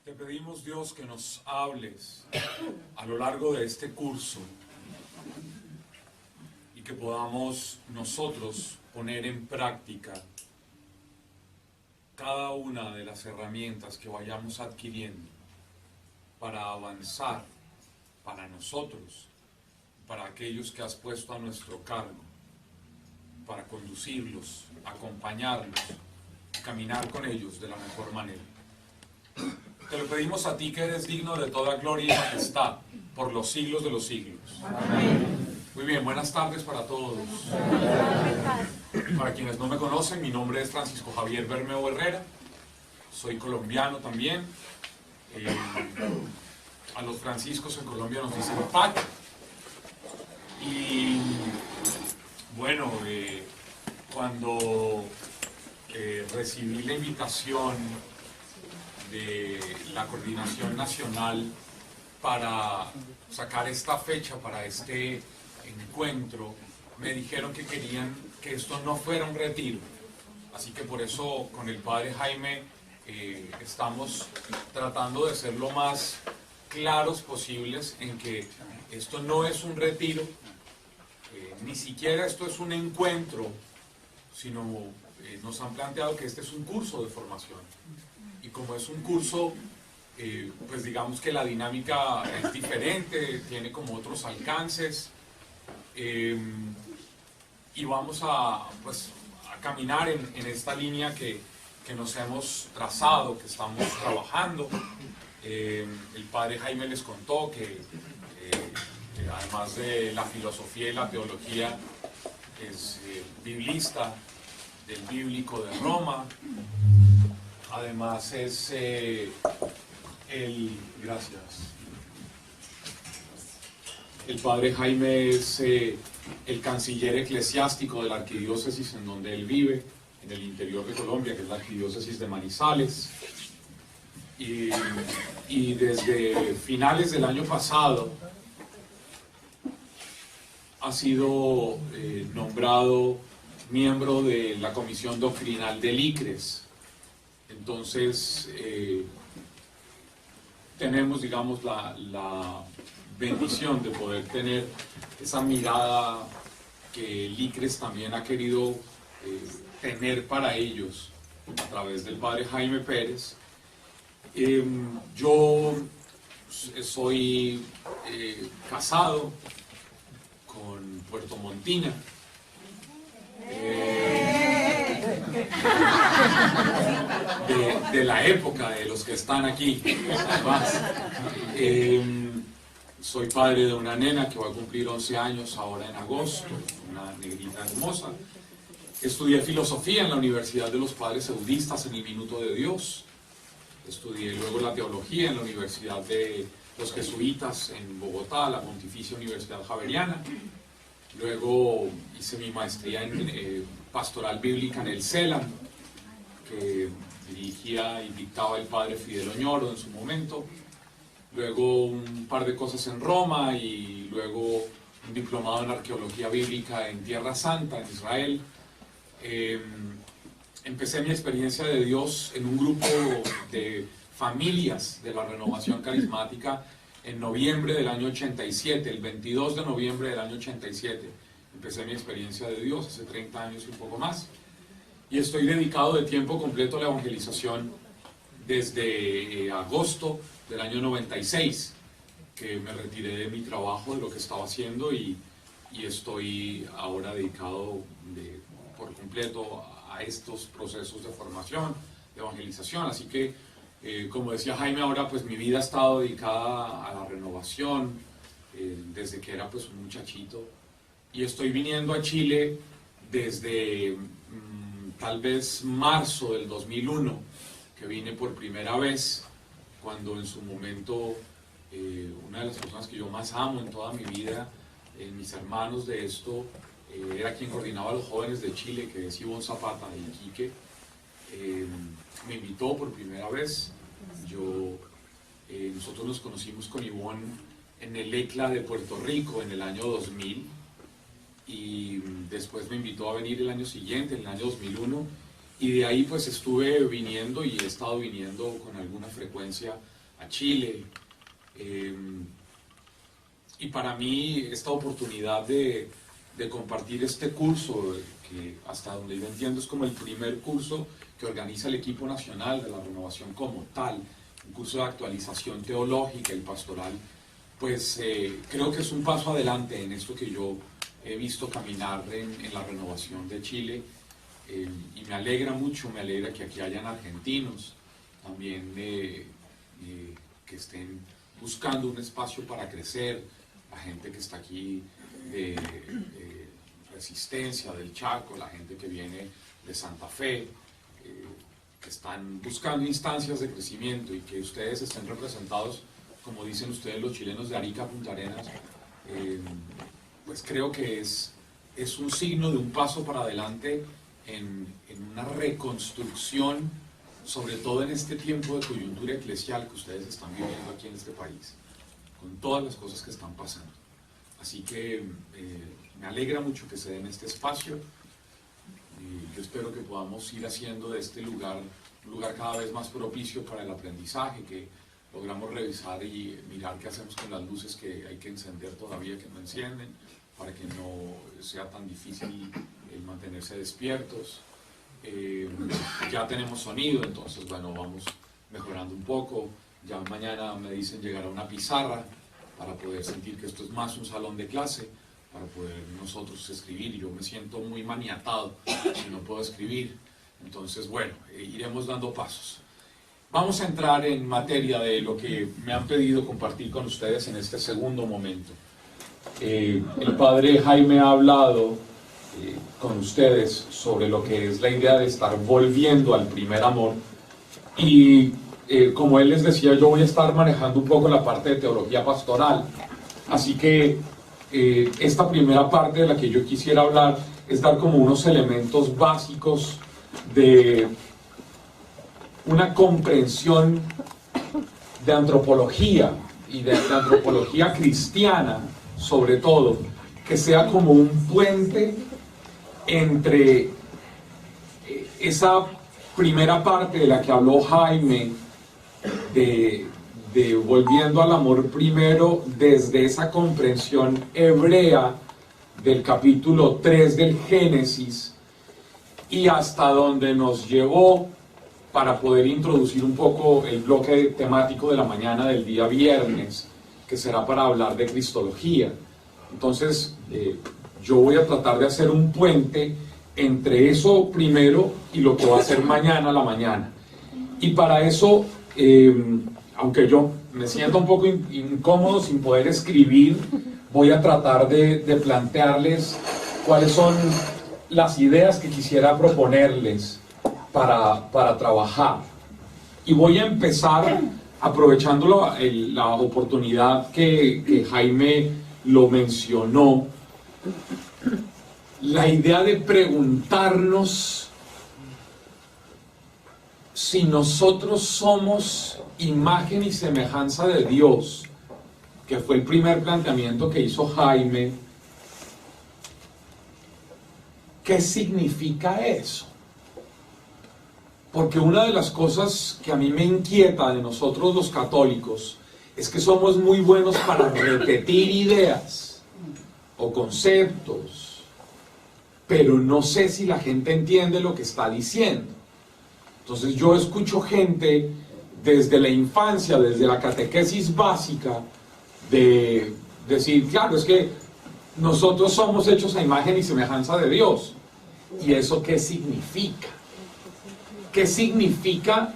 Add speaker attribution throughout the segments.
Speaker 1: Te pedimos, Dios, que nos hables a lo largo de este curso y que podamos nosotros poner en práctica cada una de las herramientas que vayamos adquiriendo para avanzar para nosotros, para aquellos que has puesto a nuestro cargo, para conducirlos, acompañarlos, caminar con ellos de la mejor manera. Te lo pedimos a ti, que eres digno de toda gloria y majestad por los siglos de los siglos. Amén. Muy bien, buenas tardes para todos. Para quienes no me conocen, mi nombre es Francisco Javier Bermeo Herrera. Soy colombiano también. A los franciscos en Colombia nos dicen Pac. Y bueno, cuando recibí la invitación de la Coordinación Nacional para sacar esta fecha para este encuentro, me dijeron que querían que esto no fuera un retiro. Así que por eso con el padre Jaime estamos tratando de ser lo más claros posibles en que esto no es un retiro, ni siquiera esto es un encuentro, sino nos han planteado que este es un curso de formación. Y como es un curso, pues digamos que la dinámica es diferente, tiene como otros alcances, y vamos a caminar en esta línea que nos hemos trazado, que estamos trabajando. El padre Jaime les contó que además de la filosofía y la teología, es biblista del Bíblico de Roma. Además es el padre Jaime es el canciller eclesiástico de la arquidiócesis en donde él vive, en el interior de Colombia, que es la arquidiócesis de Manizales. Y desde finales del año pasado ha sido nombrado miembro de la comisión doctrinal del ICRES. Entonces, tenemos, digamos, la bendición de poder tener esa mirada que el ICRES también ha querido tener para ellos a través del padre Jaime Pérez. Yo soy casado con Puerto Montina. De la época de los que están aquí, además. Soy padre de una nena que va a cumplir 11 años ahora en agosto, una negrita hermosa. Estudié filosofía en la Universidad de los Padres Eudistas en el Minuto de Dios. Estudié luego la teología en la Universidad de los Jesuitas en Bogotá, la Pontificia Universidad Javeriana. Luego hice mi maestría en pastoral bíblica en el CELAM, que dirigía y dictaba el padre Fidel Oñoro en su momento. Luego un par de cosas en Roma y luego un diplomado en arqueología bíblica en Tierra Santa, en Israel. Empecé mi experiencia de Dios en un grupo de familias de la Renovación Carismática en noviembre del año 87, el 22 de noviembre del año 87. Empecé mi experiencia de Dios hace 30 años y un poco más. Y estoy dedicado de tiempo completo a la evangelización desde agosto del año 96, que me retiré de mi trabajo, de lo que estaba haciendo, y estoy ahora dedicado por completo a estos procesos de formación, de evangelización. Así que, como decía Jaime ahora, pues mi vida ha estado dedicada a la renovación desde que era pues un muchachito, y estoy viniendo a Chile desde tal vez marzo del 2001, que vine por primera vez, cuando en su momento una de las personas que yo más amo en toda mi vida, mis hermanos de esto, era quien coordinaba a los jóvenes de Chile, que es Ivonne Zapata de Iquique. Me invitó por primera vez. Nosotros nos conocimos con Ivonne en el ECLA de Puerto Rico en el año 2000, y después me invitó a venir el año siguiente, en el año 2001, Y de ahí pues estuve viniendo y he estado viniendo con alguna frecuencia a Chile. Y para mí esta oportunidad de compartir este curso, que hasta donde yo entiendo es como el primer curso que organiza el equipo nacional de la renovación como tal, un curso de actualización teológica y pastoral, pues creo que es un paso adelante en esto que yo he visto caminar en la renovación de Chile. Y me alegra mucho, me alegra que aquí hayan argentinos también que estén buscando un espacio para crecer, la gente que está aquí de Resistencia, del Chaco, la gente que viene de Santa Fe, que están buscando instancias de crecimiento, y que ustedes estén representados, como dicen ustedes los chilenos, de Arica a Punta Arenas, pues creo que es un signo de un paso para adelante en una reconstrucción, sobre todo en este tiempo de coyuntura eclesial que ustedes están viviendo aquí en este país, con todas las cosas que están pasando. Así que me alegra mucho que se den este espacio, y yo espero que podamos ir haciendo de este lugar un lugar cada vez más propicio para el aprendizaje, que logramos revisar y mirar qué hacemos con las luces que hay que encender todavía, que no encienden, para que no sea tan difícil el mantenerse despiertos. Ya tenemos sonido, entonces bueno, vamos mejorando un poco. Ya mañana me dicen llegar a una pizarra para poder sentir que esto es más un salón de clase, para poder nosotros escribir. Yo me siento muy maniatado si no puedo escribir. Entonces bueno, iremos dando pasos. Vamos a entrar en materia de lo que me han pedido compartir con ustedes en este segundo momento. El padre Jaime ha hablado con ustedes sobre lo que es la idea de estar volviendo al primer amor, y como él les decía, yo voy a estar manejando un poco la parte de teología pastoral, así que esta primera parte de la que yo quisiera hablar es dar como unos elementos básicos de una comprensión de antropología, y de antropología cristiana sobre todo, que sea como un puente entre esa primera parte de la que habló Jaime, de volviendo al amor primero desde esa comprensión hebrea del capítulo 3 del Génesis, y hasta donde nos llevó para poder introducir un poco el bloque temático de la mañana del día viernes, que será para hablar de cristología. Entonces, yo voy a tratar de hacer un puente entre eso primero y lo que va a ser mañana a la mañana. Y para eso, aunque yo me siento un poco incómodo sin poder escribir, voy a tratar de plantearles cuáles son las ideas que quisiera proponerles para trabajar. Y voy a empezar aprovechando la oportunidad que Jaime lo mencionó, la idea de preguntarnos si nosotros somos imagen y semejanza de Dios, que fue el primer planteamiento que hizo Jaime. ¿Qué significa eso? Porque una de las cosas que a mí me inquieta de nosotros los católicos es que somos muy buenos para repetir ideas o conceptos, pero no sé si la gente entiende lo que está diciendo. Entonces yo escucho gente desde la infancia, desde la catequesis básica, de decir, claro, es que nosotros somos hechos a imagen y semejanza de Dios. ¿Y eso qué significa? ¿Qué significa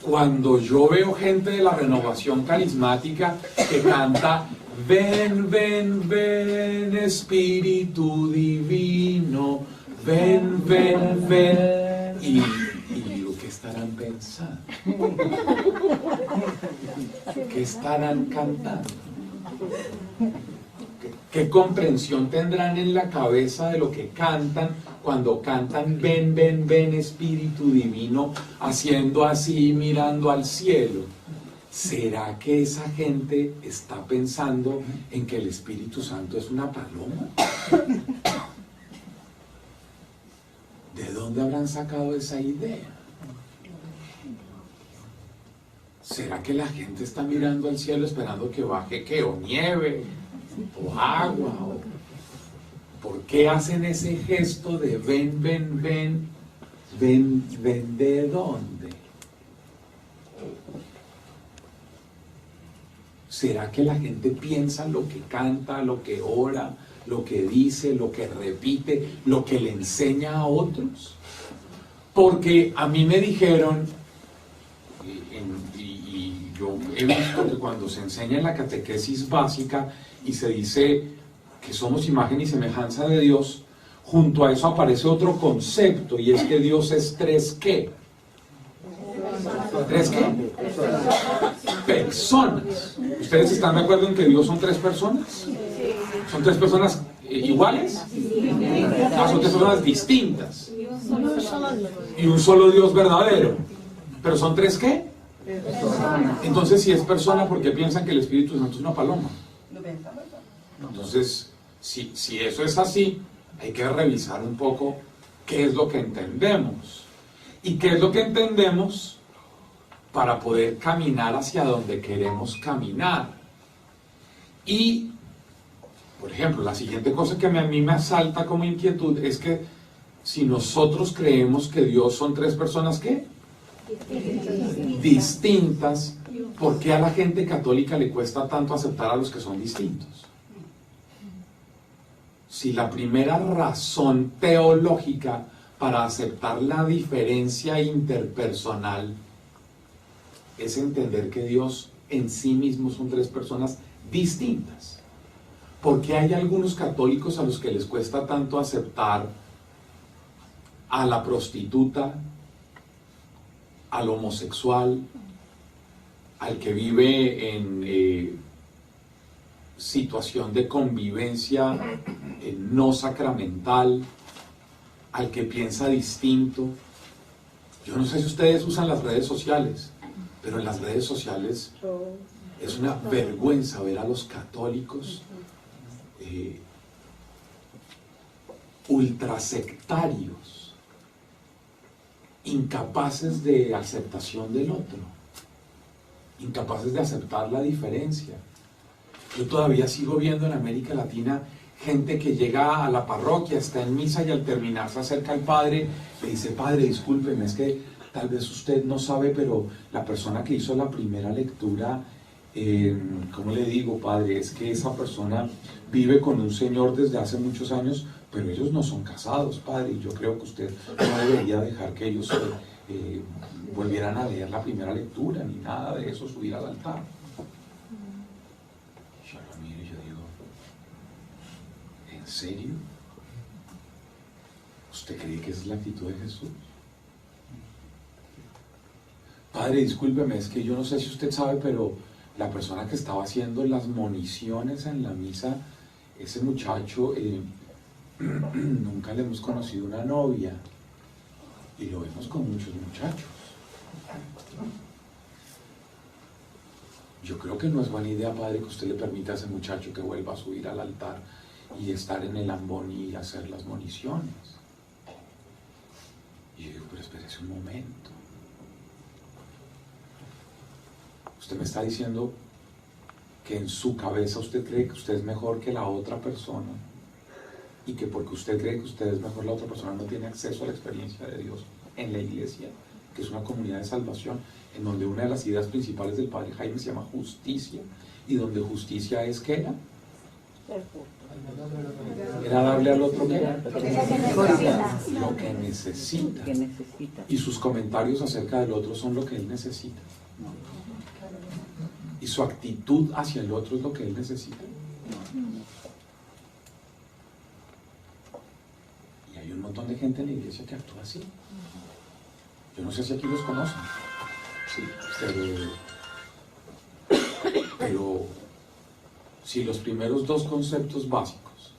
Speaker 1: cuando yo veo gente de la renovación carismática que canta ven, ven, ven, Espíritu Divino, ven, ven, ven, y lo que estarán pensando? ¿Qué estarán cantando? ¿Qué comprensión tendrán en la cabeza de lo que cantan cuando cantan ven, ven, ven, Espíritu Divino, haciendo así, mirando al cielo? ¿Será que esa gente está pensando en que el Espíritu Santo es una paloma? ¿De dónde dónde habrán sacado esa idea? ¿Será que la gente está mirando al cielo esperando que baje qué? ¿O nieve? ¿O agua? ¿O por qué hacen ese gesto de ven, ven, ven? ¿Ven, ven de dónde? ¿Será que la gente piensa lo que canta, lo que ora, lo que dice, lo que repite, lo que le enseña a otros? Porque a mí me dijeron, y yo he visto que cuando se enseña en la catequesis básica y se dice que somos imagen y semejanza de Dios, junto a eso aparece otro concepto, y es que Dios es tres ¿qué? ¿Tres qué? Personas. ¿Ustedes están de acuerdo en que Dios son tres personas? ¿Son tres personas iguales? No, son tres personas distintas. Y un solo Dios verdadero. ¿Pero son tres qué? Entonces, si es persona, ¿por qué piensan que el Espíritu Santo es una paloma? Entonces, si eso es así, hay que revisar un poco qué es lo que entendemos. Y qué es lo que entendemos para poder caminar hacia donde queremos caminar. Y, por ejemplo, la siguiente cosa que a mí me asalta como inquietud es que si nosotros creemos que Dios son tres personas, ¿qué? Distintas, ¿por qué a la gente católica le cuesta tanto aceptar a los que son distintos? Si la primera razón teológica para aceptar la diferencia interpersonal es entender que Dios en sí mismo son tres personas distintas, ¿por qué hay algunos católicos a los que les cuesta tanto aceptar a la prostituta, al homosexual, al que vive en situación de convivencia no sacramental, al que piensa distinto? Yo no sé si ustedes usan las redes sociales, pero en las redes sociales es una vergüenza ver a los católicos ultrasectarios, incapaces de aceptación del otro, incapaces de aceptar la diferencia. Yo todavía sigo viendo en América Latina gente que llega a la parroquia, está en misa y al terminar se acerca al padre, le dice: padre, discúlpeme, es que tal vez usted no sabe, pero la persona que hizo la primera lectura, ¿cómo le digo, padre? Es que esa persona vive con un señor desde hace muchos años, pero ellos no son casados, padre, y yo creo que usted no debería dejar que ellos volvieran a leer la primera lectura, ni nada de eso, subir al altar. Yo lo miro y yo digo: ¿en serio? ¿Usted cree que esa es la actitud de Jesús? Padre, discúlpeme, es que yo no sé si usted sabe, pero la persona que estaba haciendo las moniciones en la misa, ese muchacho, nunca le hemos conocido una novia, y lo vemos con muchos muchachos. Yo creo que no es buena idea, padre, que usted le permita a ese muchacho que vuelva a subir al altar y estar en el ambón y hacer las moniciones. Y yo digo: pero espérese un momento. Usted me está diciendo que en su cabeza usted cree que usted es mejor que la otra persona, y que porque usted cree que usted es mejor, la otra persona no tiene acceso a la experiencia de Dios en la iglesia, que es una comunidad de salvación, en donde una de las ideas principales del padre Jaime se llama justicia, y donde justicia es, ¿qué era? Era darle al otro, ¿qué era? Lo que necesita. Y sus comentarios acerca del otro son lo que él necesita. Y su actitud hacia el otro es lo que él necesita. Y hay un montón de gente en la iglesia que actúa así. Yo no sé si aquí los conocen. Sí, pero si los primeros dos conceptos básicos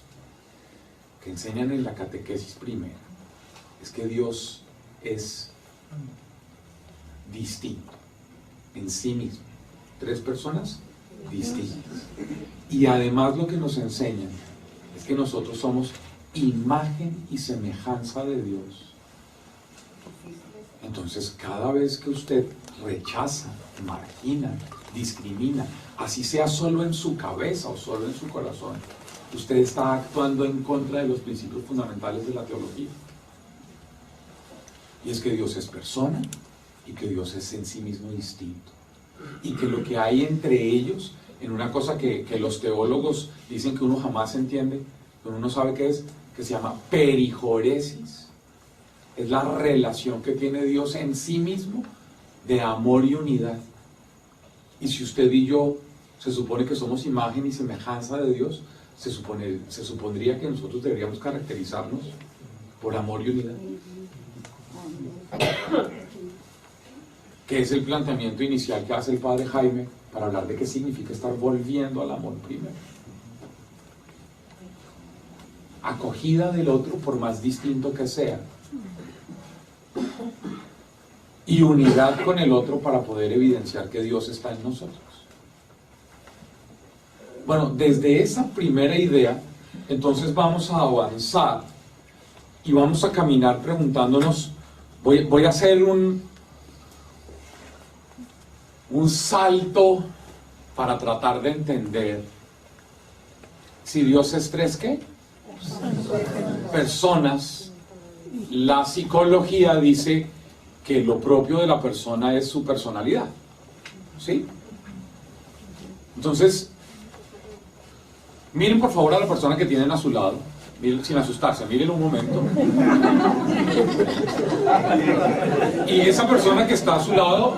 Speaker 1: que enseñan en la catequesis primera es que Dios es distinto en sí mismo, tres personas distintas, y además lo que nos enseñan es que nosotros somos imagen y semejanza de Dios, Entonces, cada vez que usted rechaza, margina, discrimina, así sea solo en su cabeza o solo en su corazón, usted está actuando en contra de los principios fundamentales de la teología. Y es que Dios es persona y que Dios es en sí mismo distinto. Y que lo que hay entre ellos, en una cosa que los teólogos dicen que uno jamás entiende, que uno no sabe qué es, que se llama perijoresis. Es la relación que tiene Dios en sí mismo de amor y unidad. Y si usted y yo se supone que somos imagen y semejanza de Dios, se supondría que nosotros deberíamos caracterizarnos por amor y unidad. Que es el planteamiento inicial que hace el padre Jaime para hablar de qué significa estar volviendo al amor primero. Acogida del otro por más distinto que sea. Y unidad con el otro para poder evidenciar que Dios está en nosotros. Bueno, desde esa primera idea, entonces vamos a avanzar y vamos a caminar preguntándonos, voy a hacer un salto para tratar de entender si Dios es tres, ¿qué? Personas. La psicología dice que lo propio de la persona es su personalidad, ¿sí? Entonces, miren por favor a la persona que tienen a su lado, miren, sin asustarse, miren un momento. Y esa persona que está a su lado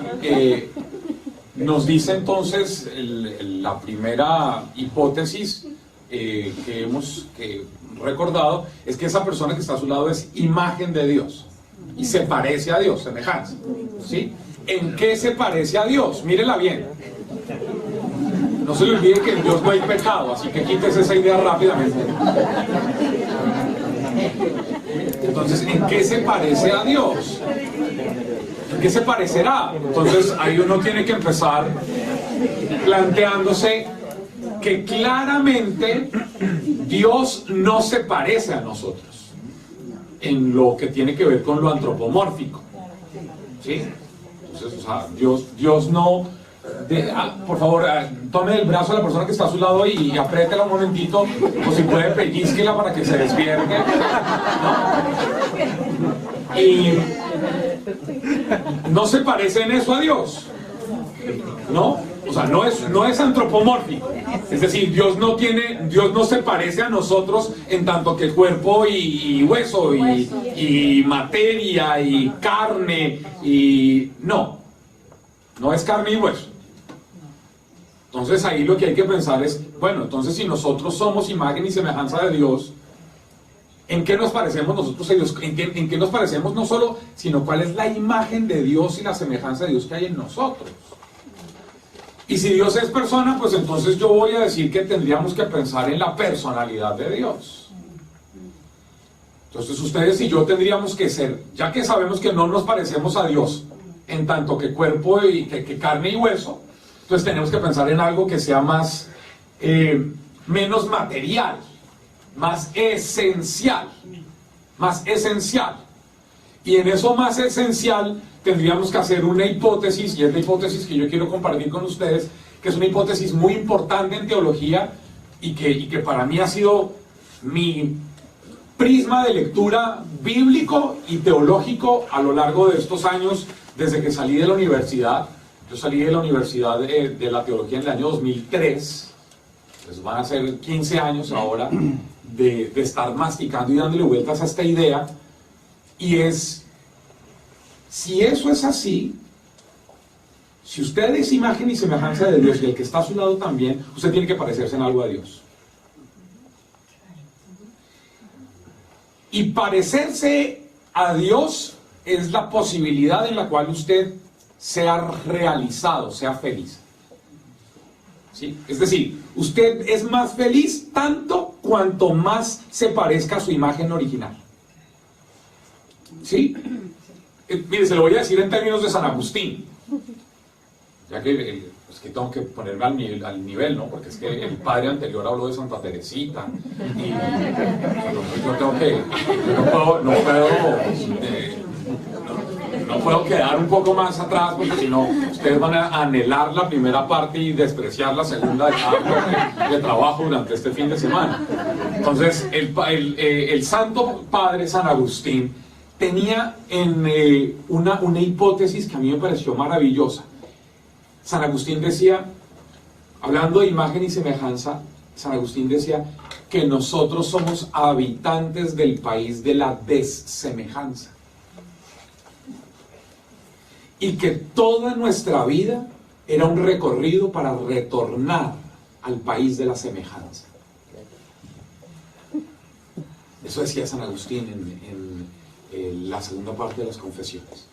Speaker 1: nos dice entonces la primera hipótesis que hemos recordado, es que esa persona que está a su lado es imagen de Dios y se parece a Dios, semejanza, ¿sí? ¿En qué se parece a Dios? Mírela bien. No se le olvide que en Dios no hay pecado, así que quítese esa idea rápidamente. Entonces, ¿en qué se parece a Dios? ¿En qué se parecerá? Entonces, ahí uno tiene que empezar planteándose que claramente Dios no se parece a nosotros en lo que tiene que ver con lo antropomórfico, ¿sí? Entonces, o sea, Dios no... por favor, tome el brazo de la persona que está a su lado y apriétela un momentito, o si puede pellizquela para que se despierte, ¿no? Y no se parece en eso a Dios, ¿no? O sea, no es antropomórfico. Es decir, Dios no se parece a nosotros en tanto que cuerpo y hueso y materia y carne y... No es carne y hueso. Entonces ahí lo que hay que pensar es, bueno, entonces si nosotros somos imagen y semejanza de Dios, ¿en qué nos parecemos nosotros a Dios? ¿En qué nos parecemos no solo, sino cuál es la imagen de Dios y la semejanza de Dios que hay en nosotros? Y si Dios es persona, pues entonces yo voy a decir que tendríamos que pensar en la personalidad de Dios. Entonces ustedes y yo tendríamos que ser, ya que sabemos que no nos parecemos a Dios en tanto que cuerpo y que carne y hueso, entonces tenemos que pensar en algo que sea más menos material, más esencial, y en eso más esencial tendríamos que hacer una hipótesis, y es la hipótesis que yo quiero compartir con ustedes, que es una hipótesis muy importante en teología y que para mí ha sido mi prisma de lectura bíblico y teológico a lo largo de estos años desde que salí de la universidad. Yo salí de la universidad de la teología en el año 2003, pues van a ser 15 años ahora de estar masticando y dándole vueltas a esta idea, y es, si eso es así, si usted es imagen y semejanza de Dios y el que está a su lado también, usted tiene que parecerse en algo a Dios. Y parecerse a Dios es la posibilidad en la cual usted sea realizado, sea feliz. ¿Sí? Es decir, usted es más feliz tanto cuanto más se parezca a su imagen original. ¿Sí? Mire, se lo voy a decir en términos de San Agustín, ya que es que tengo que ponerme al nivel, ¿no? Porque es que el padre anterior habló de Santa Teresita y yo tengo que, yo no puedo no puedo quedar un poco más atrás porque si no, ustedes van a anhelar la primera parte y despreciar la segunda de cada bloque de trabajo durante este fin de semana. Entonces, el Santo Padre San Agustín tenía una hipótesis que a mí me pareció maravillosa. San Agustín decía, hablando de imagen y semejanza, San Agustín decía que nosotros somos habitantes del país de la desemejanza. Y que toda nuestra vida era un recorrido para retornar al país de la semejanza. Eso decía San Agustín en la segunda parte de las Confesiones.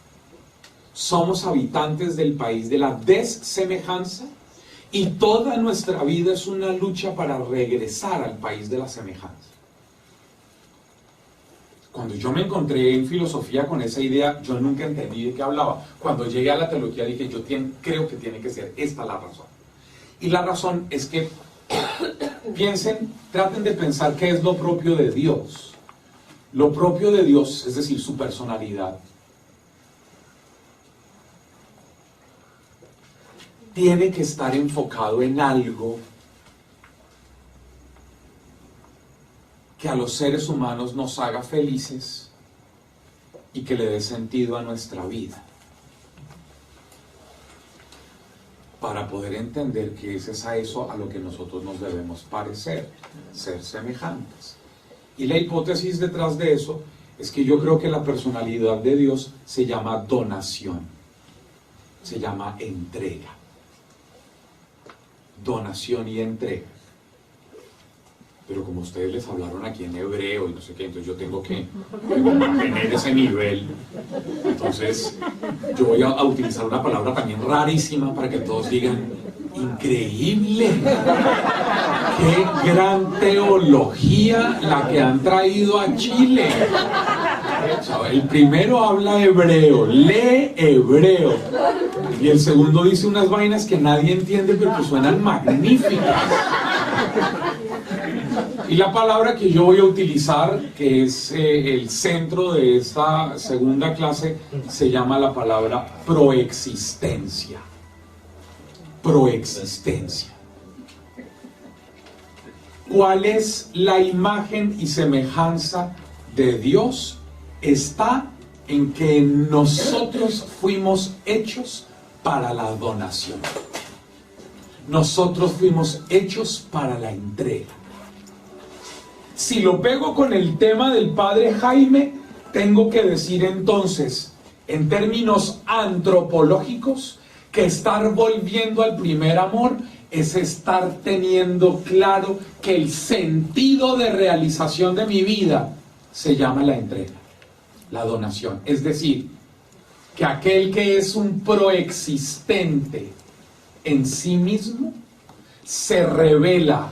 Speaker 1: Somos habitantes del país de la desemejanza y toda nuestra vida es una lucha para regresar al país de la semejanza. Cuando yo me encontré en filosofía con esa idea, yo nunca entendí de qué hablaba. Cuando llegué a la teología dije, creo que tiene que ser esta la razón. Y la razón es que traten de pensar qué es lo propio de Dios. Lo propio de Dios, es decir, su personalidad, tiene que estar enfocado en algo que a los seres humanos nos haga felices y que le dé sentido a nuestra vida. Para poder entender que es a eso a lo que nosotros nos debemos parecer, ser semejantes. Y la hipótesis detrás de eso es que yo creo que la personalidad de Dios se llama donación, se llama entrega. Donación y entrega. Pero como ustedes les hablaron aquí en hebreo y no sé qué, entonces yo tengo que mantener ese nivel. Entonces yo voy a utilizar una palabra también rarísima para que todos digan, increíble, qué gran teología la que han traído a Chile. El primero habla hebreo, lee hebreo, y el segundo dice unas vainas que nadie entiende pero que suenan magníficas. Y la palabra que yo voy a utilizar, que es el centro de esta segunda clase, se llama la palabra proexistencia. Proexistencia. ¿Cuál es la imagen y semejanza de Dios? Está en que nosotros fuimos hechos para la donación. Nosotros fuimos hechos para la entrega. Si lo pego con el tema del padre Jaime, tengo que decir entonces, en términos antropológicos, que estar volviendo al primer amor es estar teniendo claro que el sentido de realización de mi vida se llama la entrega, la donación. Es decir, que aquel que es un proexistente en sí mismo se revela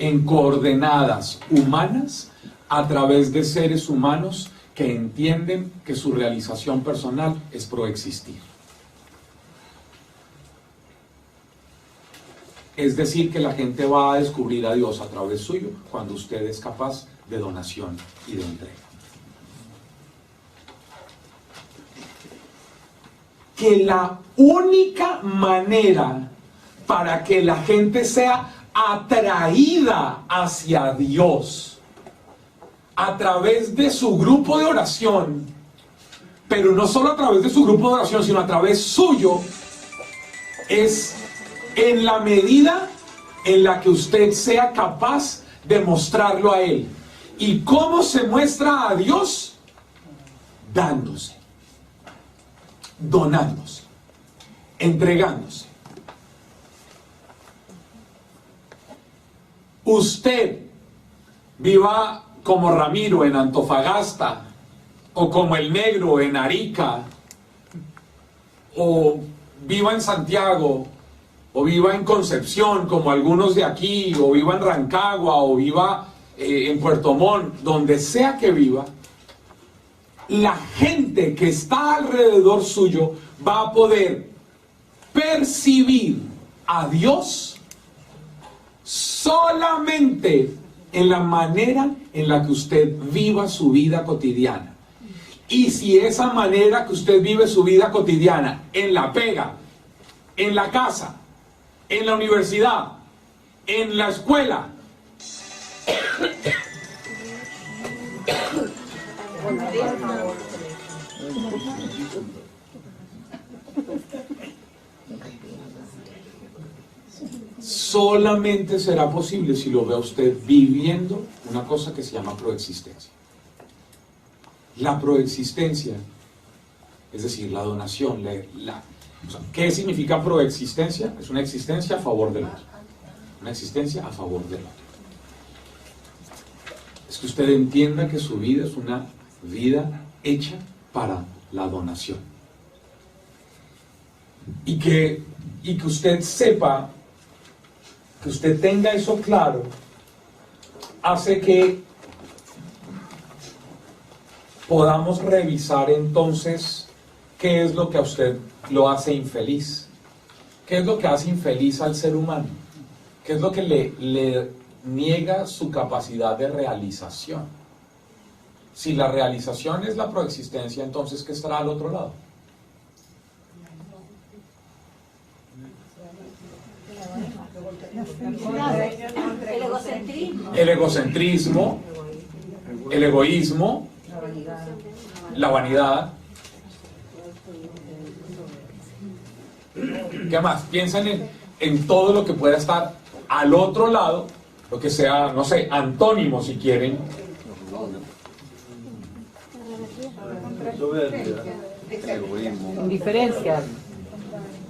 Speaker 1: en coordenadas humanas a través de seres humanos que entienden que su realización personal es proexistir. Es decir, que la gente va a descubrir a Dios a través suyo cuando usted es capaz de donación y de entrega. Que la única manera para que la gente sea atraída hacia Dios a través de su grupo de oración, pero no solo a través de su grupo de oración, sino a través suyo, es en la medida en la que usted sea capaz de mostrarlo a Él. ¿Y cómo se muestra a Dios? Dándose, donándose, entregándose. Usted viva como Ramiro en Antofagasta, o como el Negro en Arica, o viva en Santiago, o viva en Concepción como algunos de aquí, o viva en Rancagua, o viva en Puerto Montt, donde sea que viva, la gente que está alrededor suyo va a poder percibir a Dios solamente en la manera en la que usted viva su vida cotidiana. Y si esa manera que usted vive su vida cotidiana, en la pega, en la casa, en la universidad, en la escuela, solamente será posible si lo ve usted viviendo una cosa que se llama proexistencia. La proexistencia, es decir, la donación, o sea, ¿qué significa proexistencia? Es una existencia a favor del otro. Una existencia a favor del otro. Es que usted entienda que su vida es una vida hecha para la donación. Y que usted sepa, que usted tenga eso claro, hace que podamos revisar entonces qué es lo que a usted lo hace infeliz. ¿Qué es lo que hace infeliz al ser humano? ¿Qué es lo que le niega su capacidad de realización? Si la realización es la proexistencia, entonces ¿qué estará al otro lado?
Speaker 2: El egocentrismo.
Speaker 1: El egocentrismo, el egoísmo, la vanidad. ¿Qué más? Piensen en todo lo que pueda estar al otro lado, lo que sea, no sé, antónimo si quieren.
Speaker 3: Indiferencia.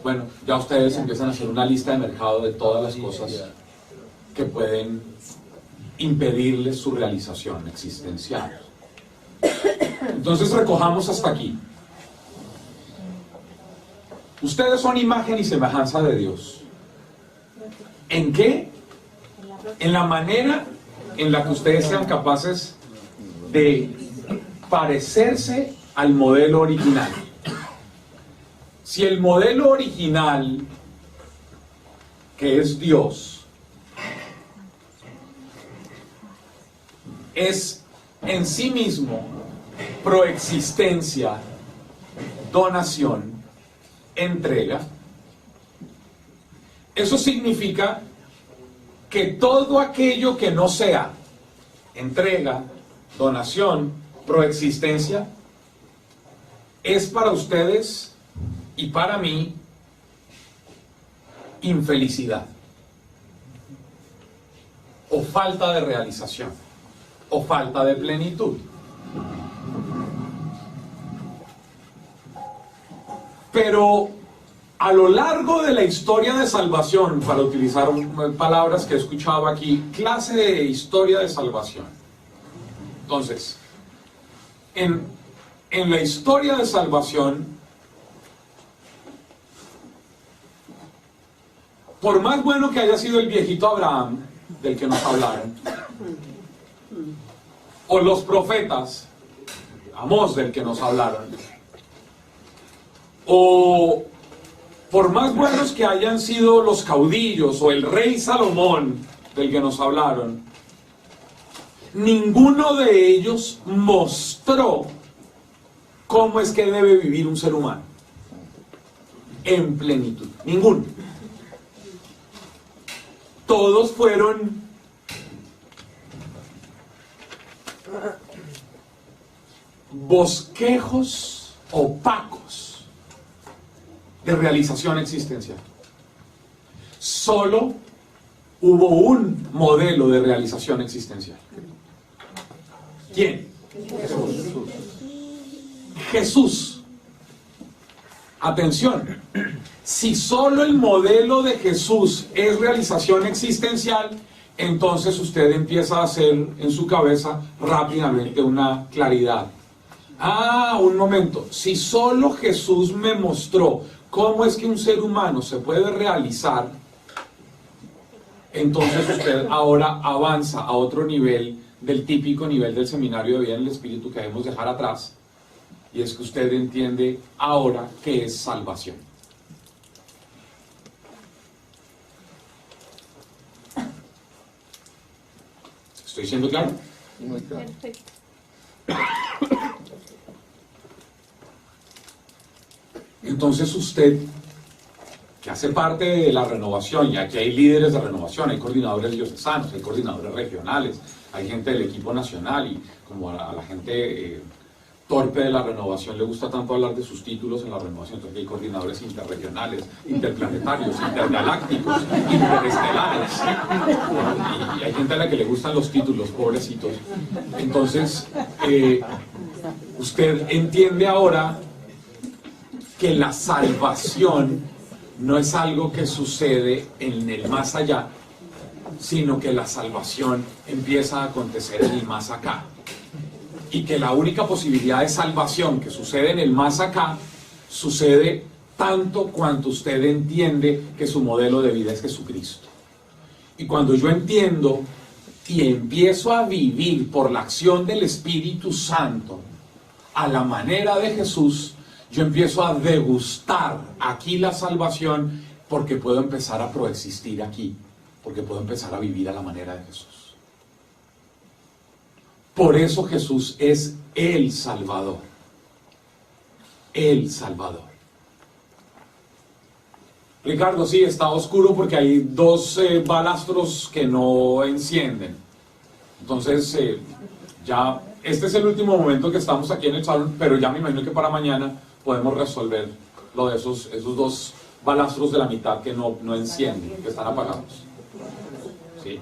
Speaker 1: Bueno, ya ustedes empiezan a hacer una lista de mercado de todas las cosas que pueden impedirles su realización existencial. Entonces recojamos hasta aquí. Ustedes son imagen y semejanza de Dios. ¿En qué? En la manera en la que ustedes sean capaces de parecerse al modelo original. Si el modelo original, que es Dios, es en sí mismo proexistencia, donación, entrega, eso significa que todo aquello que no sea entrega, donación, proexistencia, es para ustedes y para mí infelicidad o falta de realización o falta de plenitud. Pero a lo largo de la historia de salvación, para utilizar palabras que he escuchado aquí, clase de historia de salvación. Entonces, en la historia de salvación, por más bueno que haya sido el viejito Abraham, del que nos hablaron, o los profetas, Amós, del que nos hablaron, o por más buenos que hayan sido los caudillos, o el rey Salomón, del que nos hablaron, ninguno de ellos mostró cómo es que debe vivir un ser humano en plenitud. Ninguno. Todos fueron bosquejos opacos de realización existencial. Solo hubo un modelo de realización existencial. ¿Quién? Jesús. Jesús. Atención. Si solo el modelo de Jesús es realización existencial, entonces usted empieza a hacer en su cabeza rápidamente una claridad. Ah, un momento. Si solo Jesús me mostró cómo es que un ser humano se puede realizar, entonces usted ahora avanza a otro nivel del típico nivel del seminario de vida en el Espíritu que debemos dejar atrás. Y es que usted entiende ahora qué es salvación. ¿Estoy siendo claro?
Speaker 4: Muy claro.
Speaker 2: Perfecto.
Speaker 1: Entonces usted, que hace parte de la renovación, y aquí hay líderes de renovación, hay coordinadores diocesanos, hay coordinadores regionales, hay gente del equipo nacional, y como a la gente torpe de la renovación le gusta tanto hablar de sus títulos en la renovación, entonces hay coordinadores interregionales, interplanetarios, intergalácticos, interestelares, y hay gente a la que le gustan los títulos, pobrecitos. Entonces, usted entiende ahora que la salvación no es algo que sucede en el más allá, sino que la salvación empieza a acontecer en el más acá. Y que la única posibilidad de salvación que sucede en el más acá, sucede tanto cuanto usted entiende que su modelo de vida es Jesucristo. Y cuando yo entiendo y empiezo a vivir por la acción del Espíritu Santo a la manera de Jesús, yo empiezo a degustar aquí la salvación, porque puedo empezar a proexistir aquí, porque puedo empezar a vivir a la manera de Jesús. Por eso Jesús es el Salvador. El Salvador. Ricardo, sí, está oscuro porque hay dos balastros que no encienden. Entonces, ya, este es el último momento que estamos aquí en el salón, pero ya me imagino que para mañana podemos resolver lo de esos dos balastros de la mitad que no encienden, que están apagados. ¿Sí?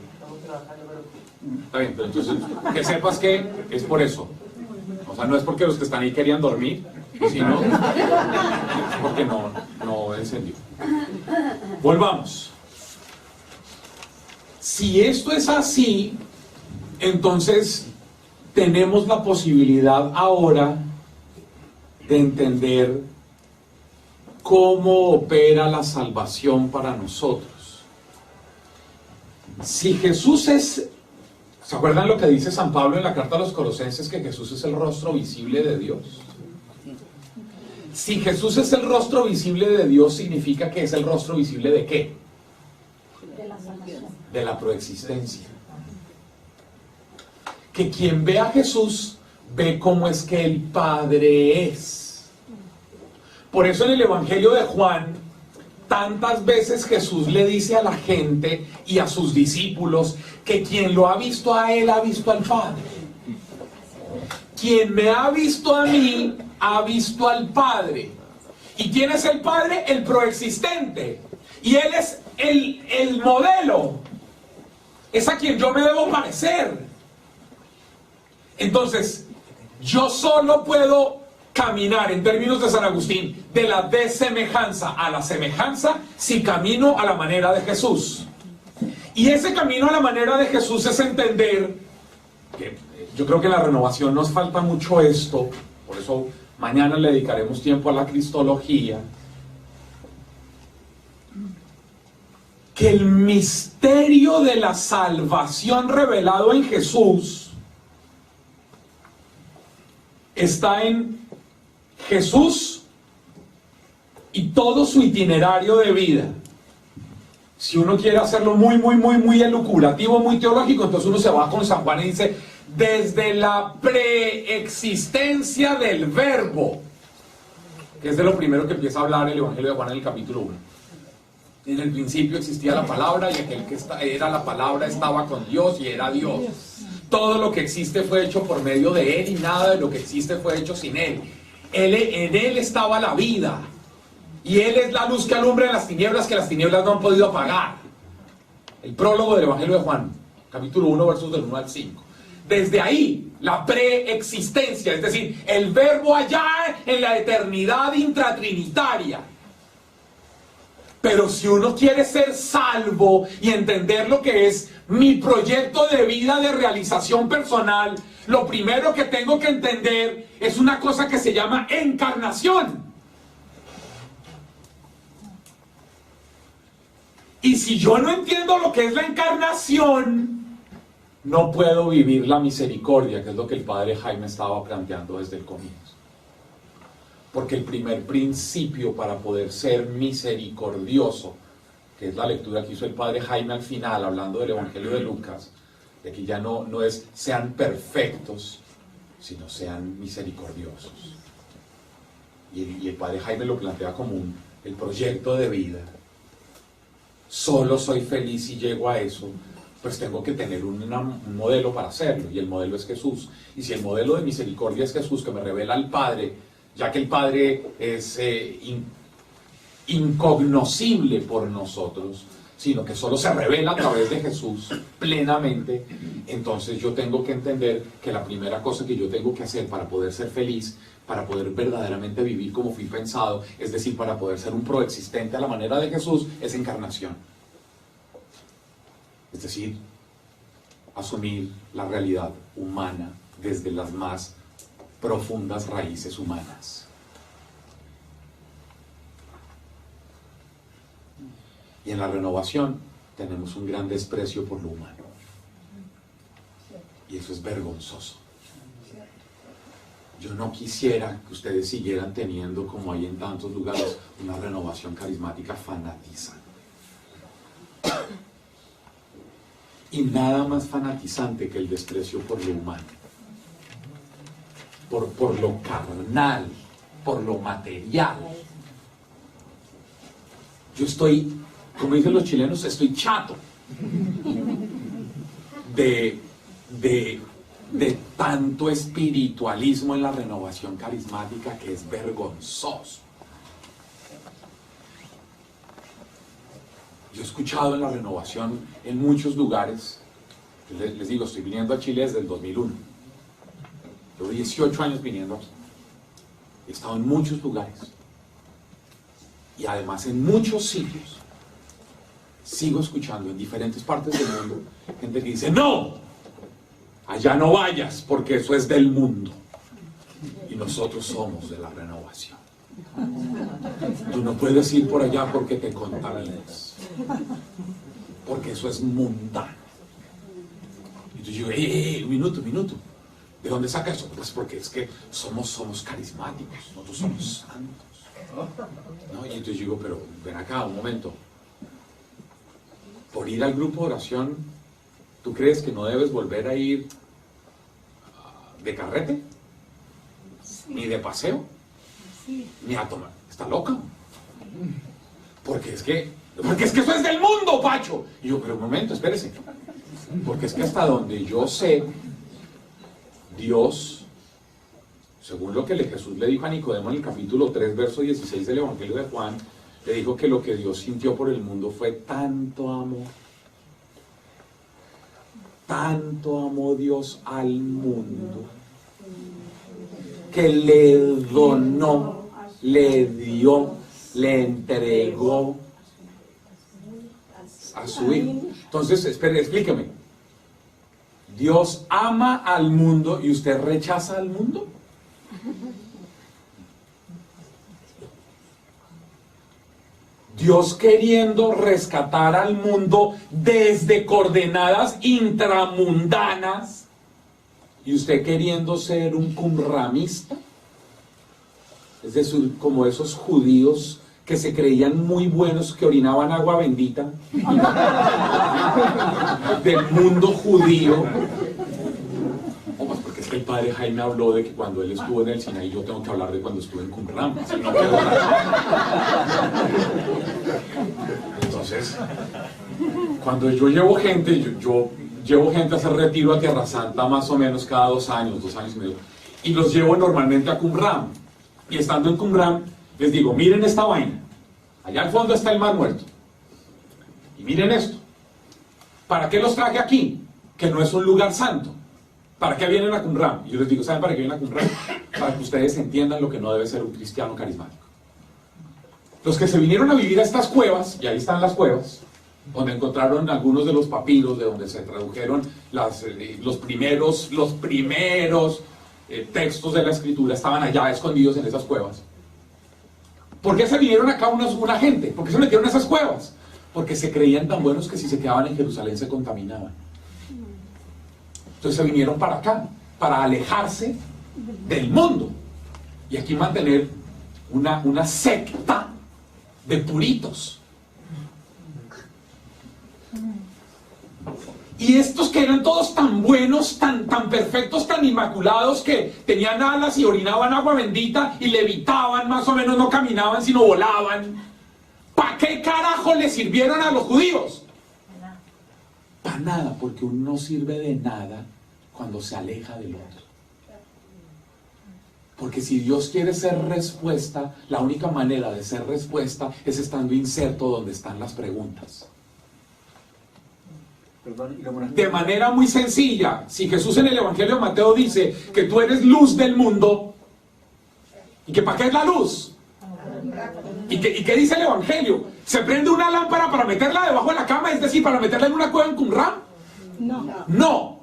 Speaker 1: Está bien, pero entonces, que sepas que es por eso. O sea, no es porque los que están ahí querían dormir, sino porque no encendió. Volvamos. Si esto es así, entonces tenemos la posibilidad ahora de entender cómo opera la salvación para nosotros. Si Jesús es... ¿Se acuerdan lo que dice San Pablo en la carta a los Colosenses? Que Jesús es el rostro visible de Dios. Si Jesús es el rostro visible de Dios, significa que es el rostro visible ¿de qué?
Speaker 2: De la salvación.
Speaker 1: De la proexistencia. Que quien ve a Jesús ve cómo es que el Padre es. Por eso en el Evangelio de Juan, tantas veces Jesús le dice a la gente y a sus discípulos que quien lo ha visto a él ha visto al Padre. Quien me ha visto a mí ha visto al Padre. ¿Y quién es el Padre? El proexistente. Y Él es el modelo. Es a quien yo me debo parecer. Entonces, yo solo puedo caminar, en términos de San Agustín, de la desemejanza a la semejanza, si camino a la manera de Jesús. Y ese camino a la manera de Jesús es entender que yo creo que en la renovación nos falta mucho esto, por eso mañana le dedicaremos tiempo a la cristología, que el misterio de la salvación revelado en Jesús está en Jesús y todo su itinerario de vida. Si uno quiere hacerlo muy elucubrativo, muy teológico, entonces uno se va con San Juan y dice, desde la preexistencia del Verbo, que es de lo primero que empieza a hablar el Evangelio de Juan en el capítulo 1. En el principio existía la palabra, y aquel que era la palabra estaba con Dios y era Dios. Todo lo que existe fue hecho por medio de Él, y nada de lo que existe fue hecho sin Él. En Él estaba la vida, y Él es la luz que alumbra en las tinieblas, que las tinieblas no han podido apagar. El prólogo del Evangelio de Juan, capítulo 1, versos del 1 al 5. Desde ahí, la preexistencia, es decir, el Verbo allá en la eternidad intratrinitaria. Pero si uno quiere ser salvo y entender lo que es mi proyecto de vida de realización personal, lo primero que tengo que entender es una cosa que se llama encarnación. Y si yo no entiendo lo que es la encarnación, no puedo vivir la misericordia, que es lo que el padre Jaime estaba planteando desde el comienzo. Porque el primer principio para poder ser misericordioso, que es la lectura que hizo el padre Jaime al final, hablando del Evangelio de Lucas, de que ya no es sean perfectos, sino sean misericordiosos. y el padre Jaime lo plantea como el proyecto de vida. Solo soy feliz si llego a eso, pues tengo que tener un modelo para hacerlo, y el modelo es Jesús. Y si el modelo de misericordia es Jesús, que me revela al Padre, ya que el Padre es incognoscible por nosotros, sino que solo se revela a través de Jesús plenamente, entonces yo tengo que entender que la primera cosa que yo tengo que hacer para poder ser feliz, para poder verdaderamente vivir como fui pensado, es decir, para poder ser un proexistente a la manera de Jesús, es encarnación. Es decir, asumir la realidad humana desde las más profundas raíces humanas. Y en la renovación tenemos un gran desprecio por lo humano. Y eso es vergonzoso. Yo no quisiera que ustedes siguieran teniendo, como hay en tantos lugares, una renovación carismática fanatizante. Y nada más fanatizante que el desprecio por lo humano. Por lo carnal, por lo material. Yo estoy, como dicen los chilenos, estoy chato de tanto espiritualismo en la renovación carismática que es vergonzoso. Yo he escuchado en la renovación en muchos lugares, les digo, estoy viniendo a Chile desde el 2001. Llevo 18 años viniendo aquí. He estado en muchos lugares. Y además en muchos sitios sigo escuchando en diferentes partes del mundo gente que dice: no, allá no vayas porque eso es del mundo y nosotros somos de la renovación. Tú no puedes ir por allá porque te contaminas, porque eso es mundano. Y tú digo: un minuto, ¿de dónde saca eso? Pues porque es que somos carismáticos, nosotros somos santos, ¿no? Y entonces digo: pero ven acá un momento, por ir al grupo de oración, ¿tú crees que no debes volver a ir de carrete? Ni de paseo, ni a tomar. ¿Está loca? Porque es que eso es del mundo, Pacho. Y yo: pero un momento, espérese. Porque es que hasta donde yo sé, Dios, según lo que Jesús le dijo a Nicodemo en el capítulo 3, verso 16 del Evangelio de Juan, le dijo que lo que Dios sintió por el mundo fue tanto amor. Tanto amó Dios al mundo que le donó, le dio, le entregó a su hijo. Entonces, espere, explíqueme. ¿Dios ama al mundo y usted rechaza al mundo? Dios queriendo rescatar al mundo desde coordenadas intramundanas y usted queriendo ser un qumramista, es decir, como esos judíos que se creían muy buenos, que orinaban agua bendita del mundo judío. Pues porque es que el padre Jaime habló de que cuando él estuvo en el Sinaí, yo tengo que hablar de cuando estuve en Qumran, si no quedó nada. Entonces, cuando yo llevo gente, yo llevo gente a hacer retiro a Tierra Santa más o menos cada 2 años y medio, y los llevo normalmente a Qumran. Y estando en Qumran, les digo: miren esta vaina, allá al fondo está el Mar Muerto, y miren esto. ¿Para qué los traje aquí? Que no es un lugar santo. ¿Para qué vienen a Qumran? Y yo les digo: ¿saben para qué vienen a Qumran? Para que ustedes entiendan lo que no debe ser un cristiano carismático. Los que se vinieron a vivir a estas cuevas, y ahí están las cuevas, donde encontraron algunos de los papiros, de donde se tradujeron los primeros textos de la escritura, estaban allá escondidos en esas cuevas. ¿Por qué se vinieron acá una gente? ¿Por qué se metieron en esas cuevas? Porque se creían tan buenos que si se quedaban en Jerusalén se contaminaban. Entonces se vinieron para acá, para alejarse del mundo y aquí mantener una secta de puritos. Y estos que eran todos tan buenos, tan perfectos, tan inmaculados, que tenían alas y orinaban agua bendita y levitaban, más o menos no caminaban sino volaban, ¿para qué carajo le sirvieron a los judíos? Para nada, porque uno no sirve de nada cuando se aleja del otro. Porque si Dios quiere ser respuesta, la única manera de ser respuesta es estando inserto donde están las preguntas. De manera muy sencilla, si Jesús en el Evangelio de Mateo dice que tú eres luz del mundo, ¿y que para qué es la luz? ¿Y qué dice el Evangelio? ¿Se prende una lámpara para meterla debajo de la cama, es decir, para meterla en una cueva en Qumran? No.